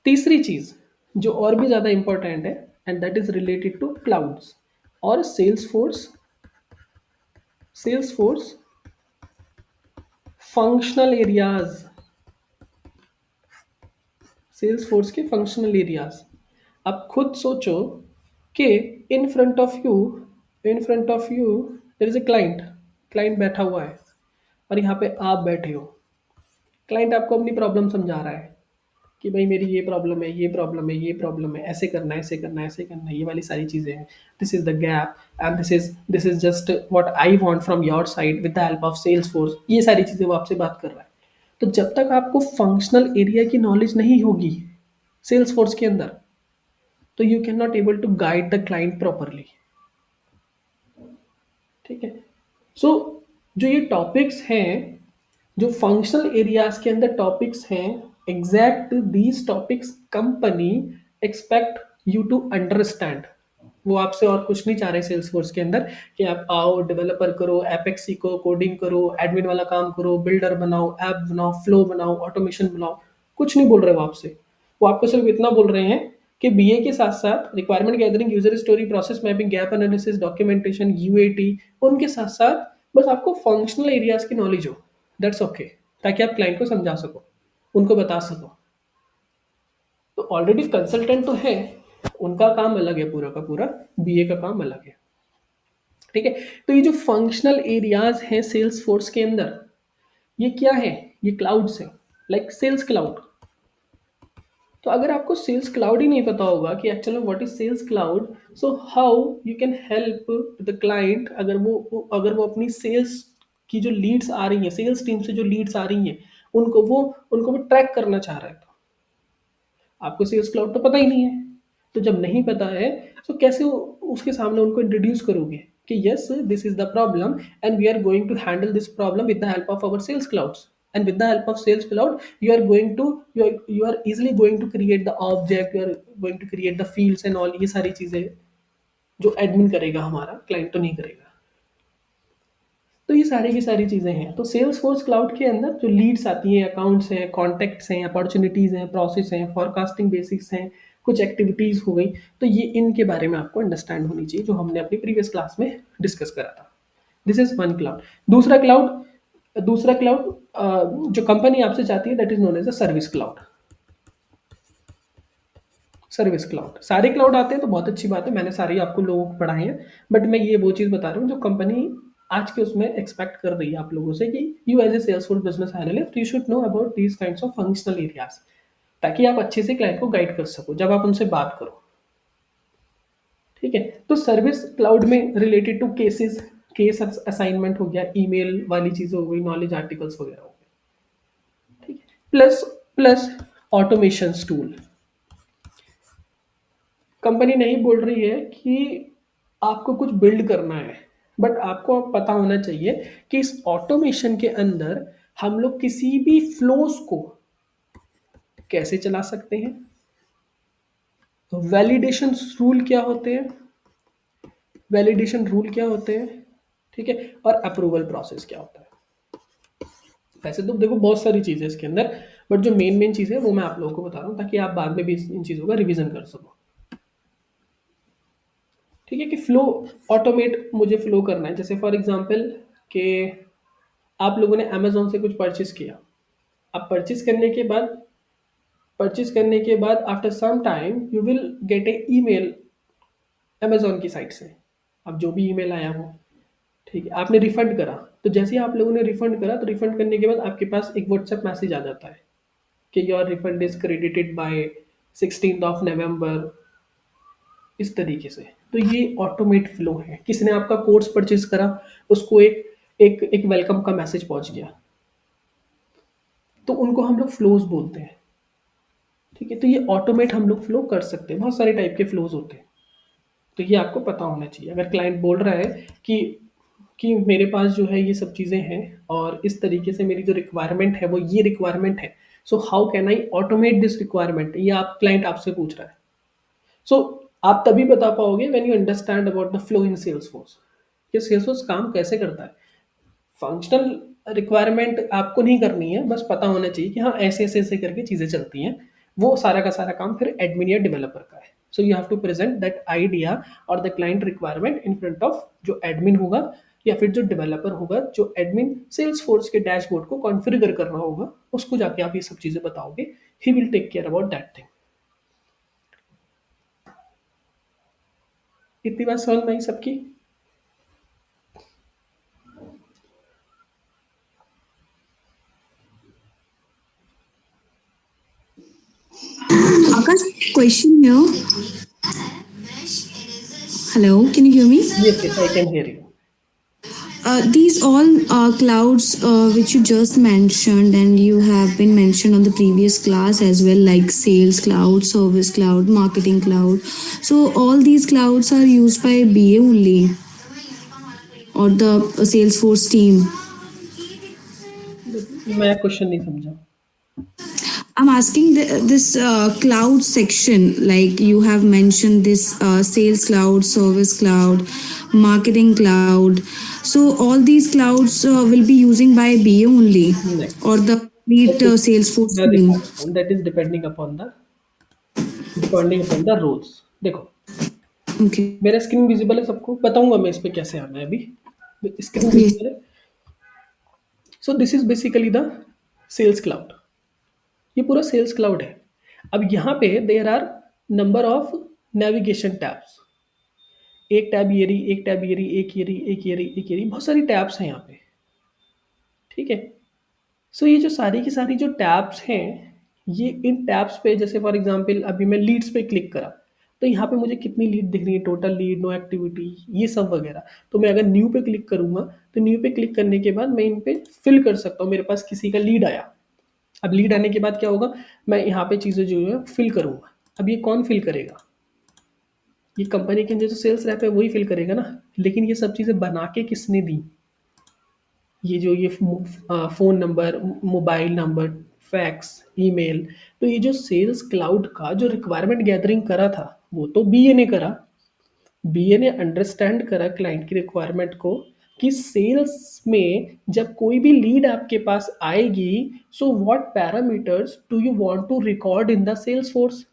तीसरी चीज जो और भी ज्यादा इंपॉर्टेंट है, and that is related to clouds और Salesforce functional areas, Salesforce के फंक्शनल एरियाज। आप खुद सोचो कि in front of you there is a client बैठा हुआ है और यहाँ पे आप बैठे हो। क्लाइंट आपको अपनी प्रॉब्लम समझा रहा है कि भाई मेरी ये प्रॉब्लम है, ये प्रॉब्लम है, ये प्रॉब्लम है, ऐसे करना है, ऐसे करना है, ऐसे करना है, ये वाली सारी चीज़ें हैं। This is the gap and this is just what I want from your side with the help of Salesforce. ये सारी चीज़ें वो आपसे बात कर रहा है। तो जब तक आपको फंक्शनल एरिया की नॉलेज नहीं होगी सेल्स फोर्स के अंदर, तो you can not able to guide the client properly. ठीक है, सो जो ये टॉपिक्स हैं, जो फंक्शनल एरियाज के अंदर टॉपिक्स हैं, exact these topics company expect you to understand. वो आपसे और कुछ नहीं चाह रहे सेल्स फोर्स के अंदर कि आप आओ, डेवलपर करो, एपेक्स सीखो, कोडिंग करो, एडमिन वाला काम करो, बिल्डर बनाओ, ऐप बनाओ, फ्लो बनाओ, ऑटोमेशन बनाओ। कुछ नहीं बोल रहे वो आपसे। वो आपको सिर्फ इतना बोल रहे हैं कि BA के साथ साथ requirement gathering, user story, process mapping, gap analysis, documentation, UAT, उनके साथ साथ बस आपको फंक्शनल एरियाज की नॉलेज हो, दैट्स ओके, ताकि आप क्लाइंट को समझा सको, उनको बता सको। तो ऑलरेडी कंसल्टेंट तो है, उनका काम अलग है, पूरा का पूरा BA का काम अलग है। ठीक है, तो ये जो फंक्शनल एरियाज हैं सेल्स फोर्स के अंदर, ये क्या है? ये क्लाउड्स हैं, लाइक सेल्स क्लाउड। तो अगर आपको सेल्स क्लाउड ही नहीं पता होगा कि actually what is sales cloud, so how you can help the client. अगर वो अपनी सेल्स की जो लीड्स आ रही हैं, सेल्स टीम से जो लीड्स आ रही हैं, उनको वो ट्रैक करना चाह रहा है, तो आपको सेल्स क्लाउड तो पता ही नहीं है। तो जब नहीं पता है तो कैसे उसके सामने उनको इंट्रोड्यूस करोगे कि yes this is the problem and we are going to handle this problem with the help of our sales clouds. And with the help of sales cloud, you are easily going to create the object, you are going to create the fields and all। ये सारी चीजें जो admin करेगा, हमारा client तो नहीं करेगा। तो ये सारी की सारी चीजें हैं। तो सेल्स फोर्स क्लाउड के अंदर जो लीड्स आती हैं, अकाउंट्स हैं, कॉन्टैक्ट्स हैं, अपॉर्चुनिटीज हैं, प्रोसेस हैं, फॉरकास्टिंग बेसिक्स हैं, कुछ एक्टिविटीज हो गई, तो ये इनके बारे में आपको अंडरस्टैंड होनी चाहिए, जो हमने अपनी प्रीवियस क्लास में डिस्कस करा था। This is one cloud. दूसरा क्लाउड जो कंपनी आपसे चाहती है, that is known as a service cloud. Service cloud, सारे क्लाउड आते हैं तो बहुत अच्छी बात है, मैंने सारे आपको लोगों को पढ़ाए हैं, बट मैं ये वो चीज़ बता रहा हूँ जो कंपनी आज के उसमें एक्सपेक्ट कर रही है आप लोगों से कि you as a Salesforce business analyst you should know about these kinds of functional areas, ताकि आप अच्छे से क्लाइंट को गाइड कर सको जब आप उनसे बात करो। ठीक है, तो सर्विस क्लाउड में रिलेटेड टू केस असाइनमेंट हो गया, ईमेल वाली चीज़ें हो गई, नॉलेज आर्टिकल्स वगैरह हो गए। ठीक है, प्लस ऑटोमेशन टूल। कंपनी नहीं बोल रही है कि आपको कुछ बिल्ड करना है, बट आपको पता होना चाहिए कि इस ऑटोमेशन के अंदर हम लोग किसी भी फ्लोस को कैसे चला सकते हैं, वैलिडेशन रूल क्या होते हैं, ठीक है, और अप्रूवल प्रोसेस क्या होता है। वैसे तो देखो बहुत सारी चीज़ें इसके अंदर, बट जो मेन चीज़ है वो मैं आप लोगों को बता रहा हूँ, ताकि आप बाद में भी इन चीज़ों का रिवीजन कर सको। ठीक है, कि फ्लो ऑटोमेट मुझे फ्लो करना है। जैसे फॉर एग्जांपल कि आप लोगों ने अमेजोन से कुछ परचेस किया। अब परचेस करने के बाद after some time you will get a email Amazon की साइट से। अब जो भी ईमेल आया हो, ठीक है, आपने रिफंड करा। तो जैसे ही आप लोगों ने रिफंड करा, तो रिफंड करने के बाद आपके पास एक व्हाट्सएप मैसेज आ जाता है कि your refund is credited bye 16th of November, इस तरीके से। तो ये ऑटोमेट फ्लो है। किसने आपका कोर्स परचेज करा, उसको एक वेलकम का मैसेज पहुंच गया, तो उनको हम लोग फ्लोज बोलते हैं। ठीक है, तो ये ऑटोमेट हम लोग फ्लो कर सकते हैं। बहुत सारे टाइप के फ्लोज होते हैं, तो ये आपको पता होना चाहिए। अगर क्लाइंट बोल रहा है कि मेरे पास जो है ये सब चीज़ें हैं और इस तरीके से मेरी जो रिक्वायरमेंट है वो ये रिक्वायरमेंट है, so how can I automate this requirement, ये आप क्लाइंट आपसे पूछ रहा है। सो आप तभी बता पाओगे when you understand about the flow in Salesforce, कि सेल्सफोर्स काम कैसे करता है। फंक्शनल रिक्वायरमेंट आपको नहीं करनी है, बस पता होना चाहिए कि हाँ ऐसे ऐसे ऐसे करके चीज़ें चलती हैं। वो सारा का सारा काम फिर एडमिन या डेवलपर का है। So you have to present that idea और the client requirement in front of जो एडमिन होगा या फिर जो डेवलपर होगा, जो एडमिन सेल्स फोर्स के डैशबोर्ड को कॉन्फ़िगर करना होगा, उसको जाके आप ये सब चीज़ें बताओगे। He will take care about that thing. इतनी बात समझ में आई सबकी?
Akash, question here. Hello, can you hear me?
Yes, yes, I can hear you.
These all clouds which you just mentioned and you have been mentioned on the previous class as well, like sales cloud, service cloud, marketing cloud. So all these clouds are used by BA only or the Salesforce team.
मैं question नहीं समझा।
I'm asking this cloud section, like you have mentioned this sales cloud, service cloud, marketing cloud. So all these clouds will be using by BA only or the complete Salesforce team.
That is depending upon the roles. देखो,
Okay.
मेरा screen visible है सबको? बताऊंगा मैं इस पे कैसे आना है। अभी स्क्रीन विजिबल है। So this is basically the sales cloud. ये पूरा सेल्स क्लाउड है। अब यहाँ पे there are number of navigation tabs. एक टैब ये रही, एक टैब ये रही, एक ये रही, एक ये रही, एक ये रही, बहुत सारी टैब्स हैं यहाँ पे। ठीक है, सो ये जो सारी की सारी जो टैब्स हैं, ये इन टैब्स पे, जैसे फॉर एग्जांपल अभी मैं लीड्स पे क्लिक करा, तो यहाँ पे मुझे कितनी लीड दिख रही है, टोटल लीड, नो एक्टिविटी, ये सब वगैरह। तो मैं अगर न्यू पे क्लिक करूँगा, तो न्यू पे क्लिक करने के बाद मैं इन पे फिल कर सकता हूँ। मेरे पास किसी का लीड आया, अब लीड आने के बाद क्या होगा, मैं यहाँ पे चीज़ें जो है फिल करूँगा। अब ये कौन फिल करेगा? ये कंपनी के जो सेल्स रैप है वही फिल करेगा ना। लेकिन ये सब चीज़ें बना के किसने दी? ये जो ये phone number, mobile number, fax, email, तो ये जो सेल्स क्लाउड का जो रिक्वायरमेंट गैदरिंग करा था, वो तो बीए ने करा। बीए ने अंडरस्टैंड करा क्लाइंट की रिक्वायरमेंट को कि सेल्स में जब कोई भी लीड आपके पास आएगी, so what parameters do you want to record in the Salesforce.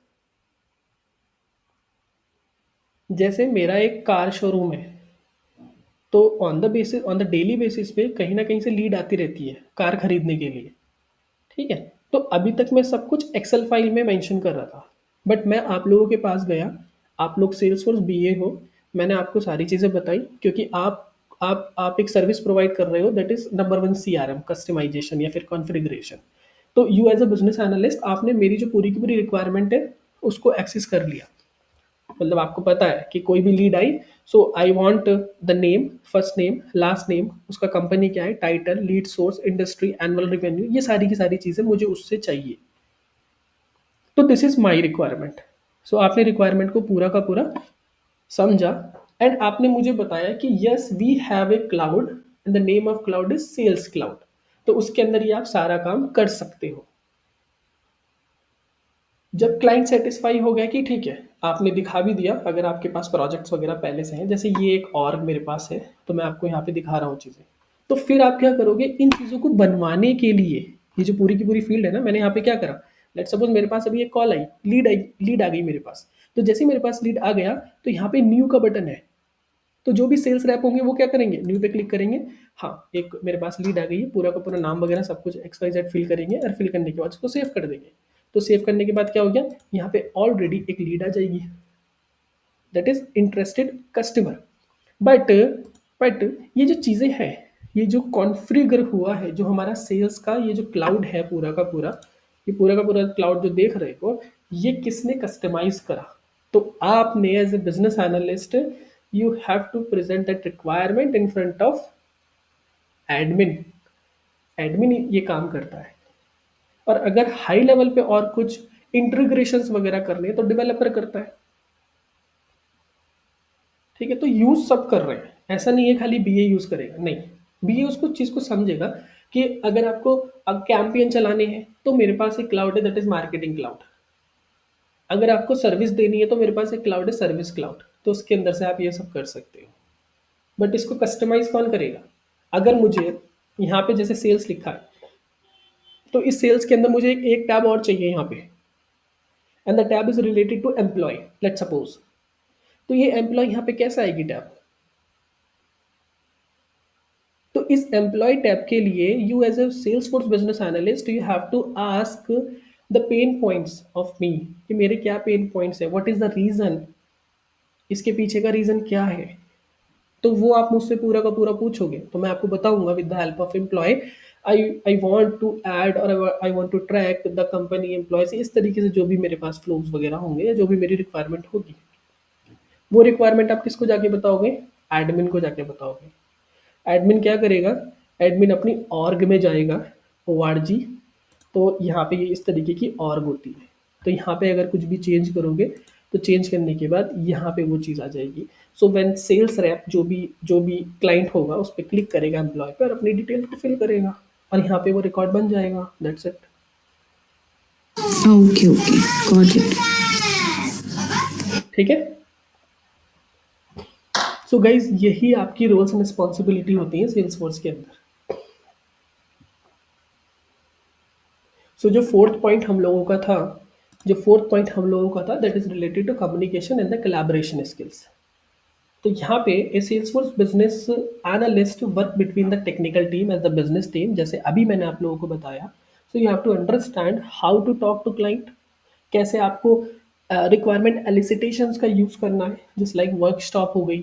जैसे मेरा एक कार शोरूम है, तो ऑन द डेली बेसिस पे कहीं ना कहीं से लीड आती रहती है कार खरीदने के लिए। ठीक है, तो अभी तक मैं सब कुछ एक्सेल फाइल में मेंशन कर रहा था, बट मैं आप लोगों के पास गया, आप लोग सेल्सफोर्स बीए हो, मैंने आपको सारी चीज़ें बताई, क्योंकि आप एक सर्विस प्रोवाइड कर रहे हो, that is number 1 CRM customization या फिर कॉन्फ़िगरेशन। तो you as a business analyst, आपने मेरी जो पूरी की पूरी रिक्वायरमेंट है उसको एक्सेस कर लिया। मतलब आपको पता है कि कोई भी lead I, so I want the name, first name, last name, उसका कंपनी क्या है, title, lead source, industry, annual revenue, ये सारी की सारी चीज़ें मुझे उससे चाहिए। तो दिस इज माय रिक्वायरमेंट। सो आपने रिक्वायरमेंट को पूरा का पूरा समझा एंड आपने मुझे बताया कि yes we have a cloud and the name of cloud is sales cloud. तो उसके अंदर ही आप सारा काम कर सकते हो। जब क्लाइंट सेटिस्फाई हो गया कि ठीक है, आपने दिखा भी दिया, अगर आपके पास प्रोजेक्ट्स वगैरह पहले से हैं, जैसे ये एक और मेरे पास है, तो मैं आपको यहाँ पे दिखा रहा हूँ चीज़ें, तो फिर आप क्या करोगे, इन चीज़ों को बनवाने के लिए, ये जो पूरी की पूरी फील्ड है ना, मैंने यहाँ पे क्या करा, लेट्स सपोज मेरे पास अभी एक कॉल आई, लीड आ गई मेरे पास, तो जैसे ही मेरे पास लीड आ गया तो यहाँ पे न्यू का बटन है, तो जो भी सेल्स रैप होंगे वो क्या करेंगे, न्यू पे क्लिक करेंगे। हाँ, एक मेरे पास लीड आ गई है, पूरा का पूरा नाम वगैरह सब कुछ XYZ फिल करेंगे और फिल करने के बाद उसको सेव कर देंगे। तो सेव करने के बाद क्या हो गया, यहाँ पे ऑलरेडी एक लीड आ जाएगी, that is interested customer. But ये जो चीज़ें हैं, ये जो कॉन्फ़िगर हुआ है, जो हमारा सेल्स का ये जो क्लाउड है पूरा का पूरा, ये पूरा का पूरा क्लाउड जो देख रहे हो, ये किसने कस्टमाइज करा? तो आपने as a business analyst you have to present that requirement in front of admin. Admin ये काम करता है। और अगर हाई लेवल पे और कुछ इंटीग्रेशंस वगैरह करने हैं तो डेवलपर करता है। ठीक है, तो यूज सब कर रहे हैं, ऐसा नहीं है खाली बीए यूज करेगा, नहीं, बीए उसको चीज को समझेगा कि अगर आपको अब कैंपेन चलाने हैं तो मेरे पास एक क्लाउड है, दैट इज मार्केटिंग क्लाउड। अगर आपको सर्विस देनी है तो मेरे पास एक क्लाउड है, सर्विस क्लाउड, तो उसके अंदर से आप ये सब कर सकते हो। बट इसको कस्टमाइज कौन करेगा? अगर मुझे यहाँ पे जैसे सेल्स लिखा है, तो इस सेल्स के अंदर मुझे एक टैब और चाहिए यहाँ पे, and the tab is related to employ, let's suppose. तो ये एम्प्लॉय यहाँ पे कैसे आएगी टैब? तो इस एम्प्लॉय टैब के लिए you as a Salesforce business analyst you have to ask the pain points of me, कि मेरे क्या पेन पॉइंट्स है, व्हाट इज द रीजन, इसके पीछे का रीजन क्या है। तो वो आप मुझसे पूरा का पूरा पूछोगे तो मैं आपको बताऊंगा with the help of employ. I want to add और I want to track the company employees, इस तरीके से जो भी मेरे पास फ्लोज वगैरह होंगे या जो भी मेरी रिक्वायरमेंट होगी, वो रिक्वायरमेंट आप किसको जाके बताओगे? एडमिन को जाके बताओगे। एडमिन क्या करेगा? एडमिन अपनी ऑर्ग में जाएगा, ORG, तो यहाँ पे ये इस तरीके की ऑर्ग होती है। तो यहाँ पे अगर कुछ भी चेंज करोगे तो चेंज करने के बाद यहाँ पे वो चीज़ आ जाएगी। सो व्हेन सेल्स रैप जो भी क्लाइंट होगा उस पर क्लिक करेगा एम्प्लॉय पर, अपनी डिटेल को फिल करेगा और यहाँ पे वो रिकॉर्ड बन जाएगा, that's it.
Okay okay, got it.
ठीक है, सो गाइज यही आपकी रोल्स एंड रिस्पॉन्सिबिलिटी होती है सेल्स फोर्स के अंदर। सो जो फोर्थ पॉइंट हम लोगों का था that is related to communication and the collaboration skills. तो यहाँ पे a Salesforce business analyst work between the technical team as the business team, जैसे अभी मैंने आप लोगों को बताया। So you have to understand how to talk to client, कैसे आपको रिक्वायरमेंट एलिसिटेशंस का यूज़ करना है, जस्ट लाइक वर्कशॉप हो गई,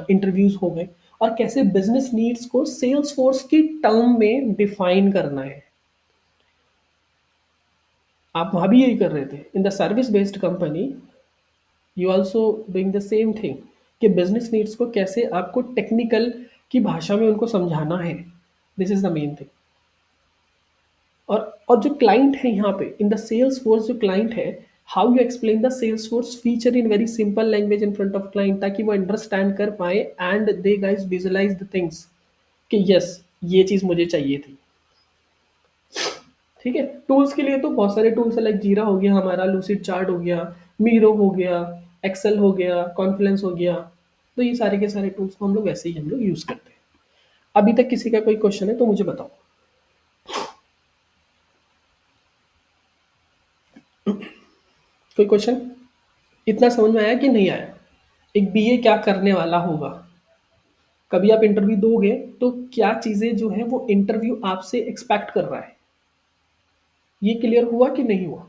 इंटरव्यूज हो गए, और कैसे बिजनेस नीड्स को सेल्स फोर्स की टर्म में डिफाइन करना है। आप वहाँ भी यही कर रहे थे in the service based company, you also doing the same thing कि बिजनेस नीड्स को कैसे आपको टेक्निकल की भाषा में उनको समझाना है, this is the main thing. और जो क्लाइंट है यहाँ पे इन द सेल्स फोर्स, जो क्लाइंट है, how you explain the Salesforce feature in very simple language in front of client, ताकि वो अंडरस्टैंड कर पाए and they guys visualize the things कि यस ये चीज़ मुझे चाहिए थी। ठीक है, टूल्स के लिए तो बहुत सारे टूल्स है, लाइक जीरा हो गया हमारा, लूसिड चार्ट हो गया, मीरो हो गया, एक्सेल हो गया, कॉन्फ्लुएंस हो गया। तो ये सारे के सारे टूल्स को हम लोग ऐसे ही हम लोग यूज़ करते हैं। अभी तक किसी का कोई क्वेश्चन है तो मुझे बताओ। कोई क्वेश्चन? इतना समझ में आया कि नहीं आया? एक बीए क्या करने वाला होगा, कभी आप इंटरव्यू दोगे तो क्या चीज़ें जो है वो इंटरव्यू आपसे एक्सपेक्ट कर रहा है, ये क्लियर हुआ कि नहीं हुआ?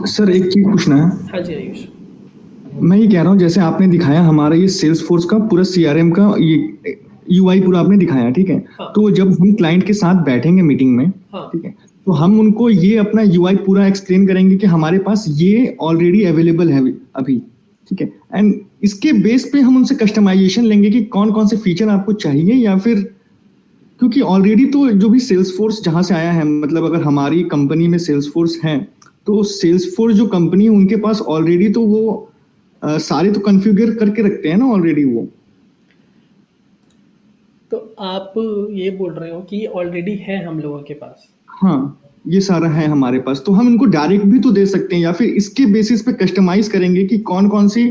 सर एक चीज पूछना है।
हाँ जी आयुष।
मैं ये कह रहा हूँ, जैसे आपने दिखाया हमारा ये सेल्स फोर्स का पूरा CRM का ये UI पूरा आपने दिखाया, ठीक है।
हाँ।
तो जब हम क्लाइंट के साथ बैठेंगे मीटिंग में,
हाँ।
ठीक है, तो हम उनको ये अपना UI पूरा एक्सप्लेन करेंगे कि हमारे पास ये ऑलरेडी अवेलेबल है अभी, ठीक है, एंड इसके बेस पे हम उनसे कस्टमाइजेशन लेंगे कि कौन कौन से फीचर आपको चाहिए, या फिर क्योंकि ऑलरेडी तो जो भी सेल्स फोर्स जहाँ से आया है, मतलब अगर हमारी कंपनी में सेल्स फोर्स है तो सेल्स फोर्स जो कंपनी है उनके पास ऑलरेडी तो वो सारे तो कॉन्फ़िगर करके रखते हैं ना ऑलरेडी वो।
तो आप ये बोल रहे हो कि ऑलरेडी है हम लोगों के पास?
हाँ, ये सारा है हमारे पास, तो हम इनको डायरेक्ट भी तो दे सकते हैं, या फिर इसके बेसिस पे कस्टमाइज करेंगे कि कौन कौन सी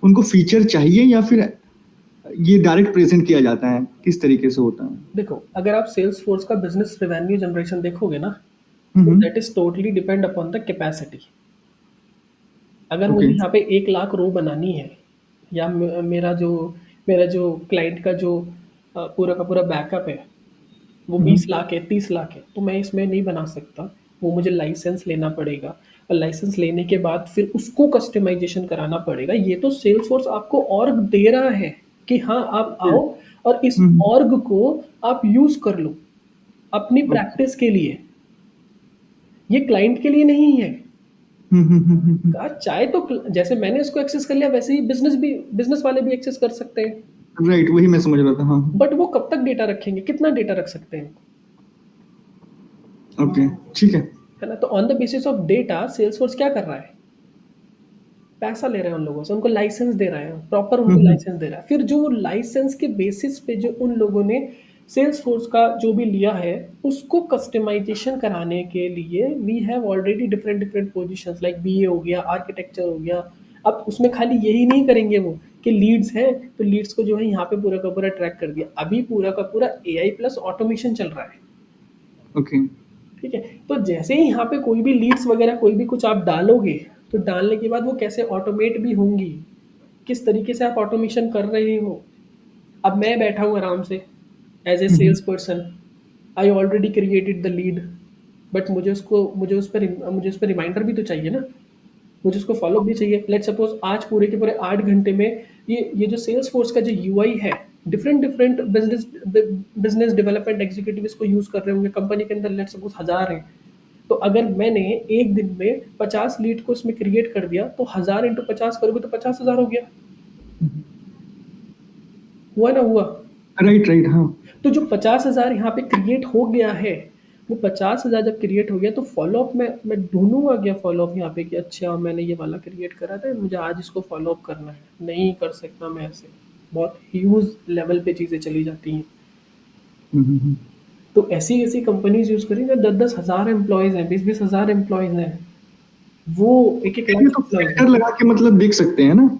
उनको फीचर चाहिए, या फिर ये डायरेक्ट प्रेजेंट किया जाता है, किस तरीके से होता है?
देखो, अगर आप सेल्स फोर्स का बिजनेस रेवेन्यू जनरेशन देखोगे ना, that is totally depend upon the capacity. अगर मुझे
ओके।
यहाँ पे 1 लाख रो बनानी है, या मेरा जो क्लाइंट का जो पूरा का पूरा बैकअप है वो 20 लाख है, 30 लाख है, तो मैं इसमें नहीं बना सकता। वो मुझे लाइसेंस लेना पड़ेगा, और लाइसेंस लेने के बाद फिर उसको कस्टमाइजेशन कराना पड़ेगा। ये तो सेल्स फोर्स आपको ऑर्ग दे रहा है कि हाँ आप आओ और इस ऑर्ग को आप यूज कर लो अपनी प्रैक्टिस के लिए। ये क्लाइंट के लिए नहीं है। कहा चाहे तो जैसे मैंने इसको एक्सेस कर लिया, वैसे ही बिजनेस वाले भी एक्सेस कर सकते हैं।
राइट, वही मैं समझ रहा था। हाँ।
बट वो कब तक डेटा रखेंगे, कितना डेटा रख सकते हैं?
ओके, ठीक है।
है ना? तो on the basis of data Salesforce क्या कर रहा है? पैसा ले रहा है उन लोगों से, उनको लाइसेंस दे रहा है, प्रॉपर उनको लाइसेंस दे रहा है। फिर जो लाइसेंस के बेसिस पे जो उन लोगों ने सेल्स फोर्स का जो भी लिया है उसको कस्टमाइजेशन कराने के लिए we have already different different positions, like BA हो गया, आर्किटेक्चर हो गया। अब उसमें खाली यही नहीं करेंगे वो कि लीड्स हैं तो लीड्स को जो है यहाँ पे पूरा का पूरा ट्रैक कर दिया। अभी पूरा का पूरा एआई प्लस ऑटोमेशन चल रहा है।
ओके।
ठीक है, तो जैसे ही यहाँ पे कोई भी लीड्स वगैरह कोई भी कुछ आप डालोगे तो डालने के बाद वो कैसे ऑटोमेट भी होंगी, किस तरीके से आप ऑटोमेशन कर रहे हो। अब मैं बैठा हूँ आराम से as a sales person, I already created the lead, but मुझे उस पर रिमाइंडर भी तो चाहिए ना, मुझे उसको फॉलो भी चाहिए। लेट सपोज आज पूरे के पूरे 8 घंटे में ये जो सेल्स फोर्स का जो यूआई है, different different business development executive इसको यूज कर रहे होंगे। कंपनी के अंदर लेट सपोज 1000 है, तो अगर मैंने एक दिन में 50 लीड को इसमें क्रिएट कर दिया तो 1000 इंटू 50 करोगे तो 50,000 हो गया। हुआ ना? हुआ।
Right right. हाँ।
तो जो 50,000 यहाँ पे क्रिएट हो गया है, वो 50,000 जब क्रिएट हो गया तो फॉलोअप में मैं ढूंढूंगा क्या फॉलोअप यहाँ पे कि अच्छा मैंने ये वाला क्रिएट करा था, मुझे आज इसको फॉलोअप करना है। नहीं कर सकता मैं ऐसे, बहुत ह्यूज लेवल पे चीज़ें चली जाती हैं। तो ऐसी ऐसी कंपनीज यूज करेंगे, 10-10 हज़ार एम्प्लॉयज हैं, 20-20 हज़ार एम्प्लॉयज हैं, वो एक एक
तो फिल्टर लगा के मतलब देख सकते हैं ना?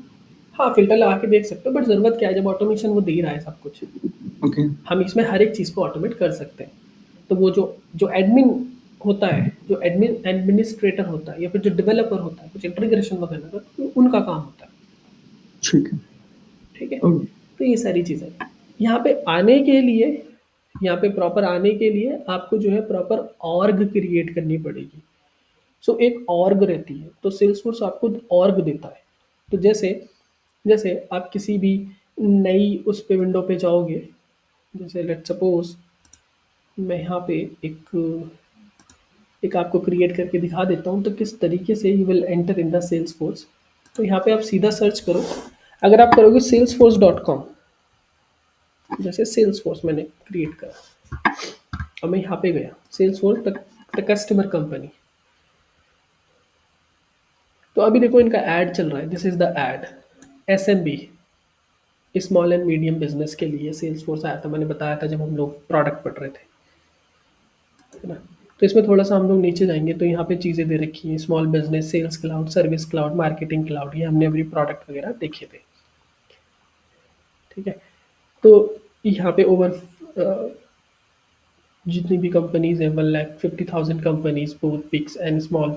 हाँ फिल्टर लगा के देख सकते हो, बट जरूरत क्या है जब ऑटोमेशन वो दे रहा है सब कुछ।
ओके।
हम इसमें हर एक चीज़ को ऑटोमेट कर सकते हैं। तो वो जो एडमिन होता है, जो एडमिनिस्ट्रेटर होता है, या फिर जो डेवलपर होता है, कुछ इंटीग्रेशन वगैरह का, तो उनका काम होता है।
ठीक है।
ठीक है, तो ये सारी चीज़ें यहाँ पे आने के लिए, यहाँ पे प्रॉपर आने के लिए आपको जो है प्रॉपर ऑर्ग क्रिएट करनी पड़ेगी। सो एक ऑर्ग रहती है, तो सेल्सफोर्स आपको ऑर्ग देता है। तो जैसे आप किसी भी नई उस पे विंडो पे जाओगे, जैसे लेट सपोज मैं यहाँ पे एक आपको क्रिएट करके दिखा देता हूँ तो किस तरीके से you will enter in the Salesforce. तो यहाँ पे आप सीधा सर्च करो, अगर आप करोगे salesforce.com, जैसे सेल्स फोर्स मैंने क्रिएट करा और मैं यहाँ पे गया Salesforce the customer company, तो अभी देखो इनका ऐड चल रहा है। This is the ad SMB, small and medium business के लिए सेल्स फोर्स आया था, मैंने बताया था जब हम लोग प्रोडक्ट पढ़ रहे थे, है ना। तो इसमें थोड़ा सा हम लोग नीचे जाएंगे तो यहाँ पे चीज़ें दे रखी हैं, small business, sales cloud, service cloud, marketing cloud, ये हमने अभी प्रोडक्ट वगैरह देखे थे। ठीक है, तो यहाँ पे ओवर जितनी भी कंपनीज हैं 1,50,000 companies, both bigs and small,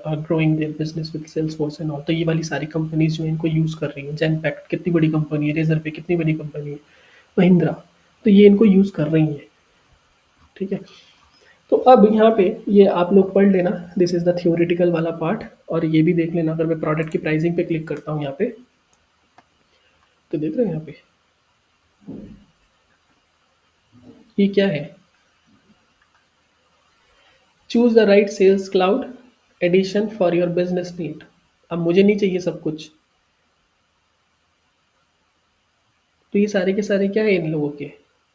are growing their business with Salesforce and all. तो ये वाली सारी कंपनीज जो है इनको यूज़ कर रही हैं। जेनपैक्ट कितनी बड़ी कंपनी है, रेजर पे कितनी बड़ी कंपनी है, महिंद्रा, तो ये इनको यूज़ कर रही हैं। ठीक है, तो अब यहाँ पे ये आप लोग पढ़ लेना, दिस इज़ द थियोरिटिकल वाला पार्ट, और ये भी देख लेना। अगर मैं प्रोडक्ट की प्राइसिंग पे क्लिक करता हूँ यहाँ पे, तो देख रहे हैं यहाँ पे ये क्या है, choose the right sales cloud edition for your business need. अब मुझे नहीं चाहिए सब कुछ, तो ये सारे के सारे क्या है, इन लोगों के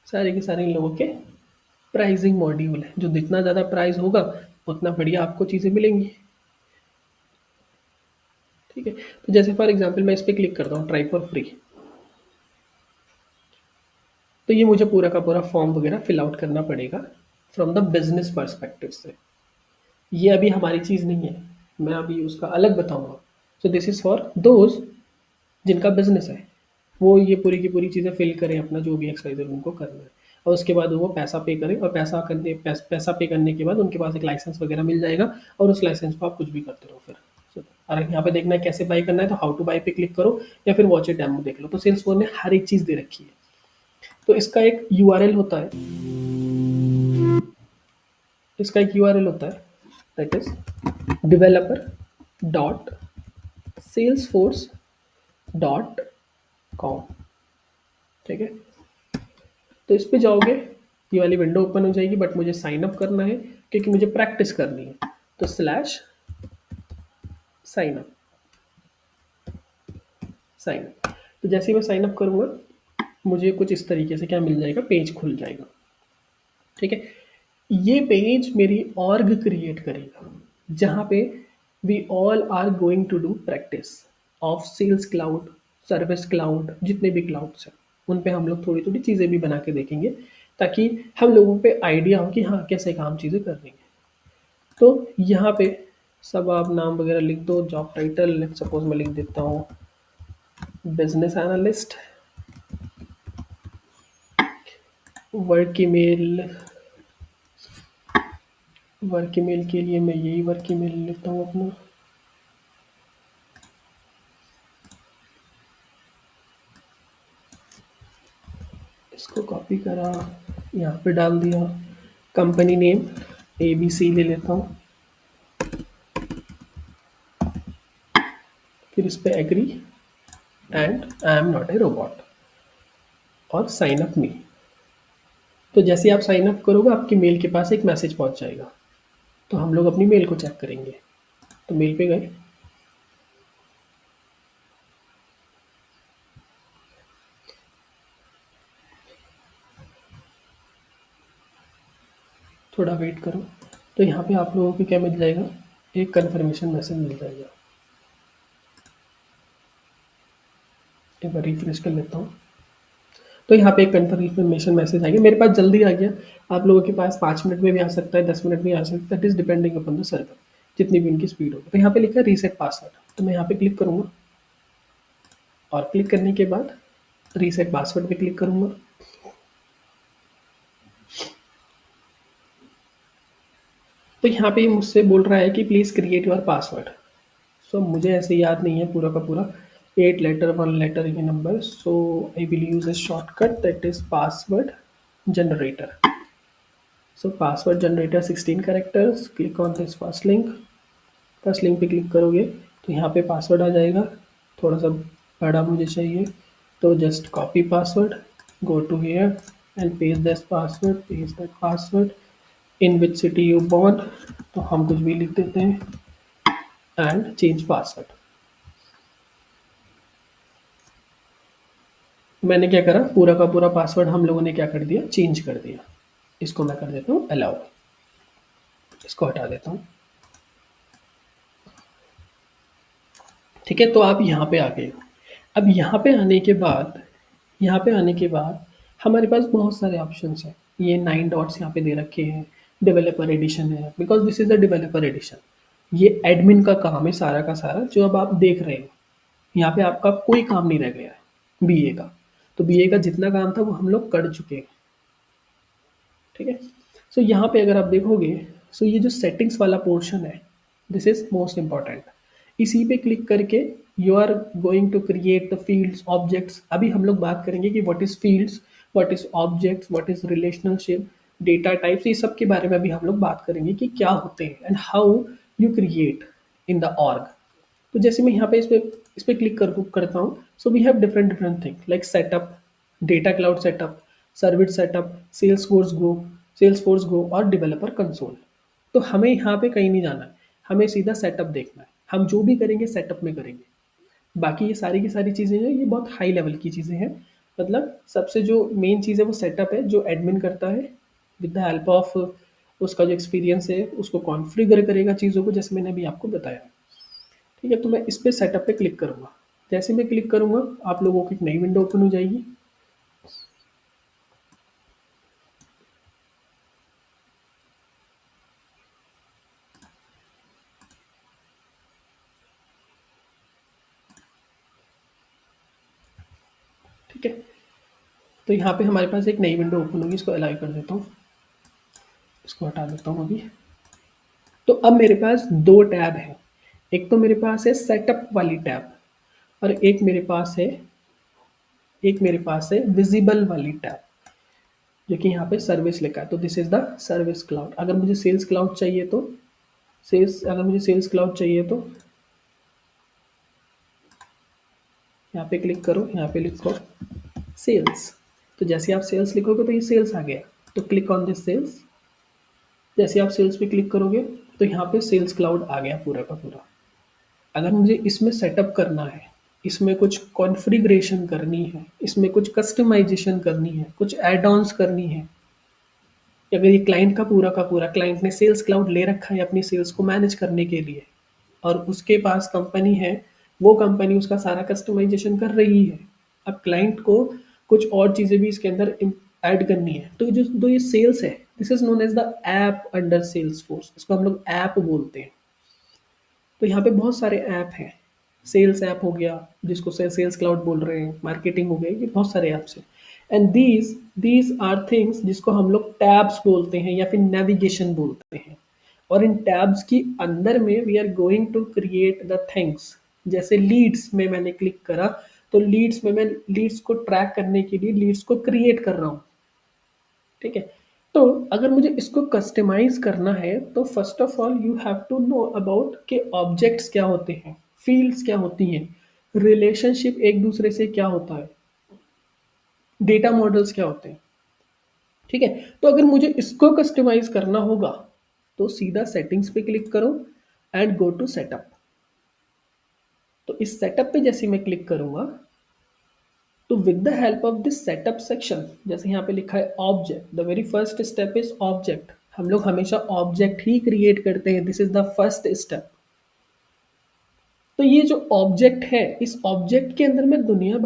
सारे के सारे इन लोगों के प्राइसिंग मॉड्यूल है। जो जितना ज़्यादा प्राइस होगा उतना बढ़िया आपको चीज़ें मिलेंगी। ठीक है, तो जैसे फॉर एग्जांपल मैं इस पर क्लिक करता हूँ ट्राई फॉर फ्री, तो ये मुझे पूरा का पूरा फॉर्म वगैरह फिल आउट करना पड़ेगा फ्रॉम द बिजनेस पर्सपेक्टिव से। ये अभी हमारी चीज़ नहीं है, मैं अभी उसका अलग बताऊंगा। So this is for those जिनका बिजनेस है, वो ये पूरी की पूरी चीज़ें फिल करें अपना जो भी एक्सरसाइज उनको करना है। और उसके बाद वो पैसा पे करें, और पैसा पे करने के बाद उनके पास एक लाइसेंस वगैरह मिल जाएगा, और उस लाइसेंस को आप कुछ भी करते रहो फिर। और यहाँ पे देखना है कैसे बाई करना है, तो हाउ टू बाई पे क्लिक करो या फिर वॉच ए डेमो देख लो। तो सेल्सफोर्स ने हर एक चीज़ दे रखी है। तो इसका एक यूआरएल होता है, दैट इज developer.salesforce.com। ठीक है, तो इस पे जाओगे, ये वाली विंडो ओपन हो जाएगी, बट मुझे साइन अप करना है क्योंकि मुझे प्रैक्टिस करनी है। तो /sign up। तो जैसे ही मैं साइन अप करूँगा, मुझे कुछ इस तरीके से क्या मिल जाएगा, पेज खुल जाएगा। ठीक है, ये पेज मेरी ऑर्ग क्रिएट करेगा, जहाँ पे we all are going to do practice of sales cloud, service cloud, जितने भी क्लाउड्स हैं उन पे हम लोग थोड़ी थोड़ी चीज़ें भी बना के देखेंगे, ताकि हम लोगों पे आइडिया हो कि हाँ कैसे काम चीज़ें करनी है। तो यहाँ पे सब आप नाम वगैरह लिख दो, जॉब टाइटल लेट्स सपोज मैं लिख देता हूँ बिजनेस एनालिस्ट, वर्क ईमेल के लिए मैं यही वर्क ईमेल लेता हूँ अपना। इसको कॉपी करा, यहाँ पे डाल दिया, कंपनी नेम ABC ले लेता हूँ, फिर इस पे agree and I am not a robot, और साइन अप मी। तो जैसे आप साइन अप करोगे, आपकी मेल के पास एक मैसेज पहुँच जाएगा। तो हम लोग अपनी मेल को चेक करेंगे। तो मेल पे गए, थोड़ा वेट करो, तो यहाँ पे आप लोगों को क्या मिल जाएगा, एक कन्फर्मेशन मैसेज मिल जाएगा। एक बार रिफ्रेश कर लेता हूँ, तो यहाँ पे एक कन्फर्मेशन मैसेज आएगा। मेरे पास जल्दी आ गया, आप लोगों के पास 5 मिनट में भी आ सकता है, 10 मिनट में आ सकता है, that is depending upon the server, जितनी भी उनकी स्पीड होगी। तो यहाँ पे लिखा है रीसेट पासवर्ड, तो मैं यहाँ पे क्लिक करूँगा, और क्लिक करने के बाद रीसेट पासवर्ड पे क्लिक करूँगा। तो यहाँ पे मुझसे बोल रहा है कि प्लीज़ क्रिएट योर पासवर्ड। सो मुझे ऐसे याद नहीं है पूरा का पूरा, 8 लेटर 1 लेटर ये number, so I will use A shortcut that is password generator. So password generator 16 characters, click on this first link पे क्लिक करोगे तो यहाँ पे पासवर्ड आ जाएगा, थोड़ा सा बड़ा मुझे चाहिए, तो just copy password, go to here and paste that password in which city you born, तो हम कुछ भी लिख देते हैं एंड चेंज पासवर्ड। मैंने क्या करा, पूरा का पूरा पासवर्ड हम लोगों ने क्या कर दिया, चेंज कर दिया। इसको मैं कर देता हूँ अलाउ, इसको हटा देता हूँ। ठीक है, तो आप यहाँ पे आ गए। अब यहाँ पे आने के बाद हमारे पास बहुत सारे ऑप्शंस हैं। ये 9 डॉट्स यहाँ पे दे रखे हैं, डेवलपर एडिशन है, because this is the developer edition. ये एडमिन का काम है सारा का सारा, जो अब आप देख रहे हो। यहाँ पे आपका कोई काम नहीं रह गया है बीए का, तो बीए का जितना काम था वो हम लोग कर चुके हैं। ठीक है, सो यहाँ पे अगर आप देखोगे, सो ये जो सेटिंग्स वाला पोर्शन है, दिस इज मोस्ट इम्पॉर्टेंट। इसी पे क्लिक करके you are going to create the fields, objects. अभी हम लोग बात करेंगे कि what is fields, what is objects, what is relationship, data types, ये सब के बारे में अभी हम लोग बात करेंगे कि क्या होते हैं and how you create in the org. तो जैसे मैं यहाँ पे इस पे क्लिक करता हूँ, so we have different thing like setup, data cloud setup, service setup, Salesforce go और डेवलपर कंसोल। तो हमें यहाँ पे कहीं नहीं जाना है, हमें सीधा सेटअप देखना है। हम जो भी करेंगे सेटअप में करेंगे। बाकी ये सारी की सारी चीज़ें हैं, ये बहुत हाई लेवल की चीज़ें हैं। मतलब सबसे जो मेन चीज़ है वो सेटअप है, जो एडमिन करता है विद द हेल्प ऑफ उसका जो एक्सपीरियंस है, उसको कॉन्फ़िगर करेगा चीज़ों को, जैसे मैंने अभी आपको बताया। ठीक है, तो मैं इस पे सेटअप पे क्लिक करूँगा। जैसे मैं क्लिक करूँगा, आप लोगों को एक नई विंडो ओपन हो जाएगी। ठीक है, तो यहाँ पे हमारे पास एक नई विंडो ओपन होगी, इसको अलाउ कर देता हूँ, इसको हटा देता हूँ अभी। तो अब मेरे पास 2 टैब हैं, एक तो मेरे पास है सेटअप वाली टैब और एक मेरे पास है विजिबल वाली टैब, जो कि यहाँ पे सर्विस लिखा है। तो this is the service cloud. अगर मुझे सेल्स क्लाउड चाहिए तो यहाँ पे क्लिक करो, यहाँ पे लिखो सेल्स। तो जैसे आप सेल्स लिखोगे तो ये सेल्स आ गया, तो क्लिक ऑन दिस सेल्स। जैसे आप सेल्स पे क्लिक करोगे तो यहाँ पे सेल्स क्लाउड आ गया पूरा का पूरा। अगर मुझे इसमें सेटअप करना है, इसमें कुछ कॉन्फ़िगरेशन करनी है, इसमें कुछ कस्टमाइजेशन करनी है, कुछ एड ऑन्स करनी है, अगर ये क्लाइंट का पूरा क्लाइंट ने सेल्स क्लाउड ले रखा है अपनी सेल्स को मैनेज करने के लिए और उसके पास कंपनी है, वो कंपनी उसका सारा कस्टमाइजेशन कर रही है। अब क्लाइंट को कुछ और चीज़ें भी इसके अंदर ऐड करनी है, तो जो ये सेल्स है, this is known as the app under Salesforce, इसको हम लोग ऐप बोलते हैं। तो यहाँ पे बहुत सारे ऐप हैं, सेल्स ऐप हो गया जिसको सेल्स क्लाउड बोल रहे हैं, मार्केटिंग हो गई, ये बहुत सारे ऐप्स हैं। एंड दीज आर थिंग्स जिसको हम लोग टैब्स बोलते हैं या फिर नेविगेशन बोलते हैं। और इन टैब्स की अंदर में we are going to create the things. जैसे लीड्स में मैंने क्लिक करा तो लीड्स में मैं लीड्स को ट्रैक करने के लिए लीड्स को क्रिएट कर रहा हूँ, ठीक है। तो अगर मुझे इसको कस्टमाइज करना है तो first of all you have to know about के ऑब्जेक्ट्स क्या होते हैं, फील्ड्स क्या होती हैं, रिलेशनशिप एक दूसरे से क्या होता है, डेटा मॉडल्स क्या होते हैं, ठीक है। तो अगर मुझे इसको कस्टमाइज करना होगा तो सीधा सेटिंग्स पे क्लिक करो एंड गो टू सेटअप। तो इस सेटअप पे जैसे मैं क्लिक करूंगा तो with the help of this setup section, जैसे यहाँ पे लिखा है object, the very first step is object. हम लोग हमेशा ऑब्जेक्ट ही क्रिएट करते हैं, this is the first step. तो ये जो ऑब्जेक्ट है, इस ऑब्जेक्ट के अंदर मैं दुनिया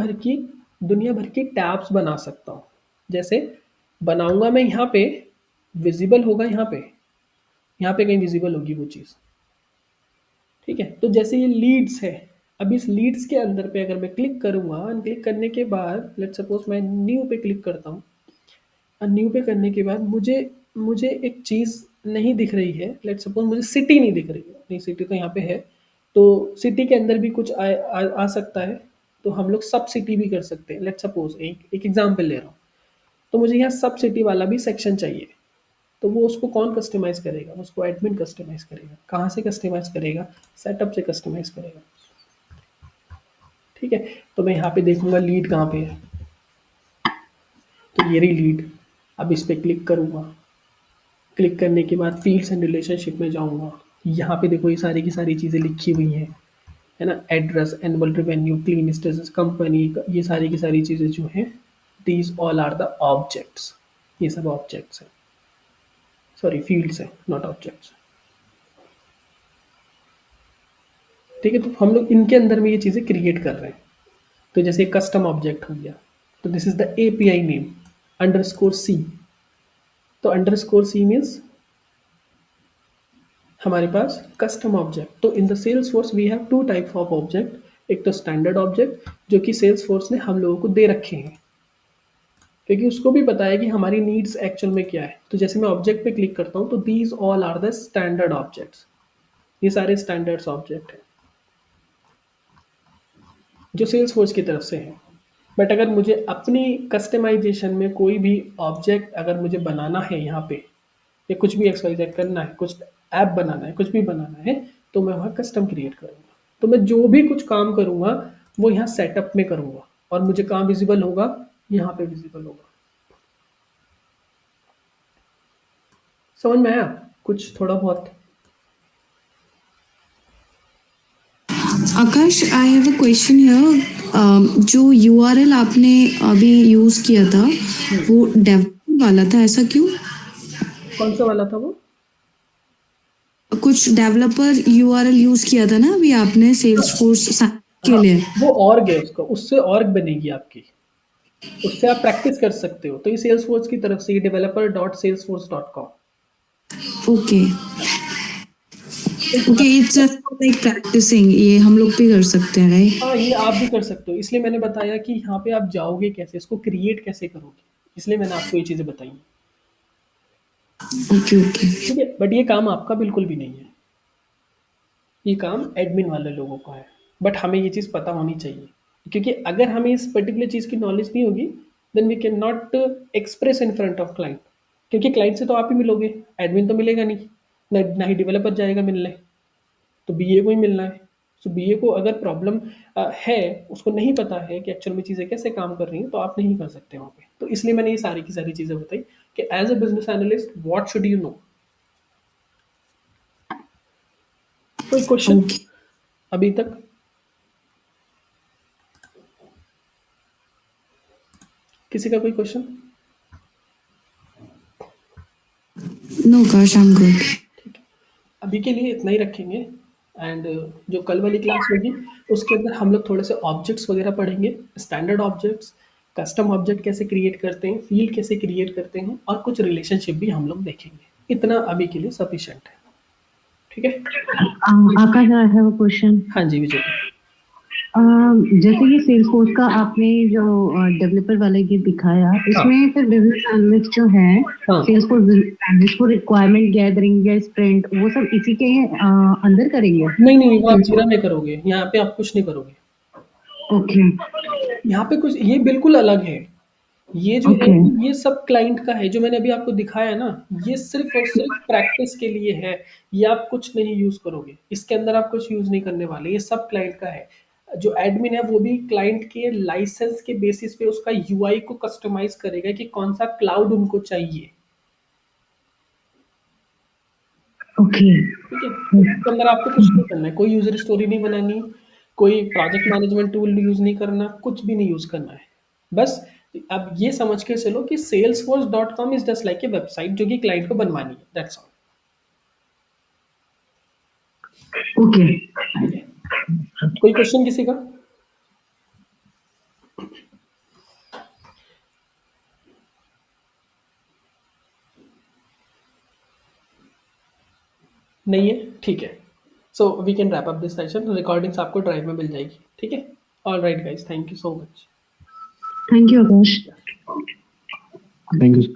भर की टैब्स बना सकता हूँ। जैसे बनाऊंगा मैं यहाँ पे विजिबल होगा, यहाँ पे कहीं विजिबल होगी वो चीज़, ठीक है। तो जैसे ये लीड्स है, अब इस लीड्स के अंदर पे अगर मैं क्लिक करूंगा, क्लिक करने के बाद लेट्स सपोज मैं न्यू पे क्लिक करता हूँ और न्यू पे करने के बाद मुझे एक चीज़ नहीं दिख रही है, लेट्स सपोज मुझे सिटी नहीं दिख रही है, नहीं सिटी तो यहाँ पे है, तो सिटी के अंदर भी कुछ आ सकता है, तो हम लोग सब सिटी भी कर सकते हैं। लेट्स सपोज एक एग्जाम्पल ले रहा हूँ, तो मुझे यहाँ सब सिटी वाला भी सेक्शन चाहिए, तो वो उसको कौन कस्टमाइज करेगा, उसको एडमिन कस्टमाइज करेगा। कहाँ से कस्टमाइज करेगा, सेटअप से कस्टमाइज करेगा, ठीक है। तो मैं यहाँ पे देखूंगा लीड कहाँ पे है, तो ये रही लीड। अब इस पे क्लिक करूंगा, क्लिक करने के बाद फील्ड्स एंड रिलेशनशिप में जाऊंगा, यहाँ पे देखो ये सारी की सारी चीज़ें लिखी हुई हैं, है ना, address, annual revenue, clean status, company, ये सारी की सारी चीज़ें जो हैं, these all are the objects, ये सब ऑब्जेक्ट्स हैं, सॉरी फील्ड्स हैं, नॉट ऑब्जेक्ट्स, ठीक है। तो हम लोग इनके अंदर में ये चीज़ें क्रिएट कर रहे हैं। तो जैसे कस्टम ऑब्जेक्ट हो गया, तो this is the API name _C। तो _C मीन्स हमारे पास कस्टम ऑब्जेक्ट। तो in the Salesforce we have 2 type of object, एक तो स्टैंडर्ड ऑब्जेक्ट जो कि सेल्स फोर्स ने हम लोगों को दे रखे हैं, क्योंकि उसको भी पता है कि हमारी नीड्स एक्चुअल में क्या है। तो जैसे मैं ऑब्जेक्ट पे क्लिक करता हूँ तो these all are the standard objects, ये सारे स्टैंडर्ड्स ऑब्जेक्ट हैं जो सेल्स फोर्स की तरफ से है। बट अगर मुझे अपनी कस्टमाइजेशन में कोई भी ऑब्जेक्ट अगर मुझे बनाना है यहाँ पे, या कुछ भी XYZ करना है, कुछ ऐप बनाना है, कुछ भी बनाना है, तो मैं वहाँ कस्टम क्रिएट करूँगा। तो मैं जो भी कुछ काम करूँगा वो यहाँ सेटअप में करूँगा, और मुझे कहाँ विजिबल होगा, यहाँ पे विजिबल होगा। समझ में आया कुछ थोड़ा बहुत?
Akash, I have a question here. जो URL आपने अभी यूज किया था वो डेवलपर वाला था, ऐसा क्यों?
कौन सा वाला था वो?
कुछ डेवलपर URL यूज किया था ना अभी आपने सेल्स फोर्स के लिए।
वो ऑर्ग है, उसका उससे ऑर्ग बनेगी आपकी, उससे आप प्रैक्टिस कर सकते हो। तो ये सेल्स फोर्स की तरफ से developer.salesforce.com।
Okay, Okay, it's just like practicing. ये हम लोग भी कर सकते हैं, right?
हाँ, ये आप भी कर सकते हो, इसलिए मैंने बताया कि यहाँ पे आप जाओगे कैसे, इसको क्रिएट कैसे करोगे, इसलिए मैंने आपको ये चीज़ें बताई।
Okay, okay.
ठीक है, बट ये काम आपका बिल्कुल भी नहीं है, ये काम एडमिन वाले लोगों का है। बट हमें ये चीज़ पता होनी चाहिए, क्योंकि अगर हमें इस पर्टिकुलर चीज़ की नॉलेज नहीं होगी, then we can not express in front of client, क्योंकि क्लाइंट से तो आप ही मिलोगे, एडमिन तो मिलेगा नहीं, ना ही डेवलपर जाएगा मिलने, तो बीए को ही मिलना है। सो बीए को अगर प्रॉब्लम है, उसको नहीं पता है कि एक्चुअल में चीज़ें कैसे काम कर रही हैं, तो आप नहीं कर सकते वहाँ पे। तो इसलिए मैंने ये सारी की सारी चीज़ें बताई कि as a business analyst what should you know. कोई क्वेश्चन अभी तक? किसी का कोई question?
No, gosh, I'm good.
अभी के लिए इतना ही रखेंगे, एंड जो कल वाली क्लास होगी उसके अंदर हम लोग थोड़े से ऑब्जेक्ट्स वगैरह पढ़ेंगे, स्टैंडर्ड ऑब्जेक्ट्स, कस्टम ऑब्जेक्ट कैसे क्रिएट करते हैं, फील्ड कैसे क्रिएट करते हैं, और कुछ रिलेशनशिप भी हम लोग देखेंगे। इतना अभी के लिए सफिशिएंट है, ठीक है?
आकाश, आई हैव अ क्वेश्चन।
हाँ जी विजय।
जैसे ये सेल्सफोर्स का आपने जो डेवलपर वाला ये दिखाया, इसमें फिर बिजनेस एनालिस्ट जो है, सेल्सफोर्स बिजनेस एनालिस्ट को रिक्वायरमेंट गैदरिंग या स्प्रिंट वो सब इसी के अंदर करेंगे?
नहीं, वो आप जीरा में करोगे, यहाँ पे आप कुछ नहीं करोगे।
ओके।
यहाँ पे कुछ, ये बिल्कुल अलग है। ये जो है ये सब क्लाइंट का है, जो मैंने अभी आपको दिखाया ना, ये सिर्फ और सिर्फ प्रैक्टिस के लिए है, ये आप कुछ नहीं यूज करोगे, इसके अंदर आप कुछ यूज नहीं करने वाले, ये सब क्लाइंट का है। जो एडमिन है वो भी क्लाइंट के लाइसेंस के बेसिस पे उसका यूआई को कस्टमाइज करेगा कि कौन सा क्लाउड उनको चाहिए।
ओके,
ठीक है, इसके अंदर आपको कुछ नहीं करना है, कोई यूजर स्टोरी नहीं बनानी, कोई प्रोजेक्ट मैनेजमेंट टूल यूज नहीं करना, कुछ भी नहीं यूज करना है। बस अब ये समझ के चलो कि salesforce.com is just like a website जो कि क्लाइंट को बनवानी है, दैट्स ऑल।
ओके,
कोई क्वेश्चन किसी का? नहीं है? ठीक है, so we can wrap up this session. Recordings आपको ड्राइव में मिल जाएगी, ठीक है? All right guys, thank you so much.
Thank you Akash.
Thank you.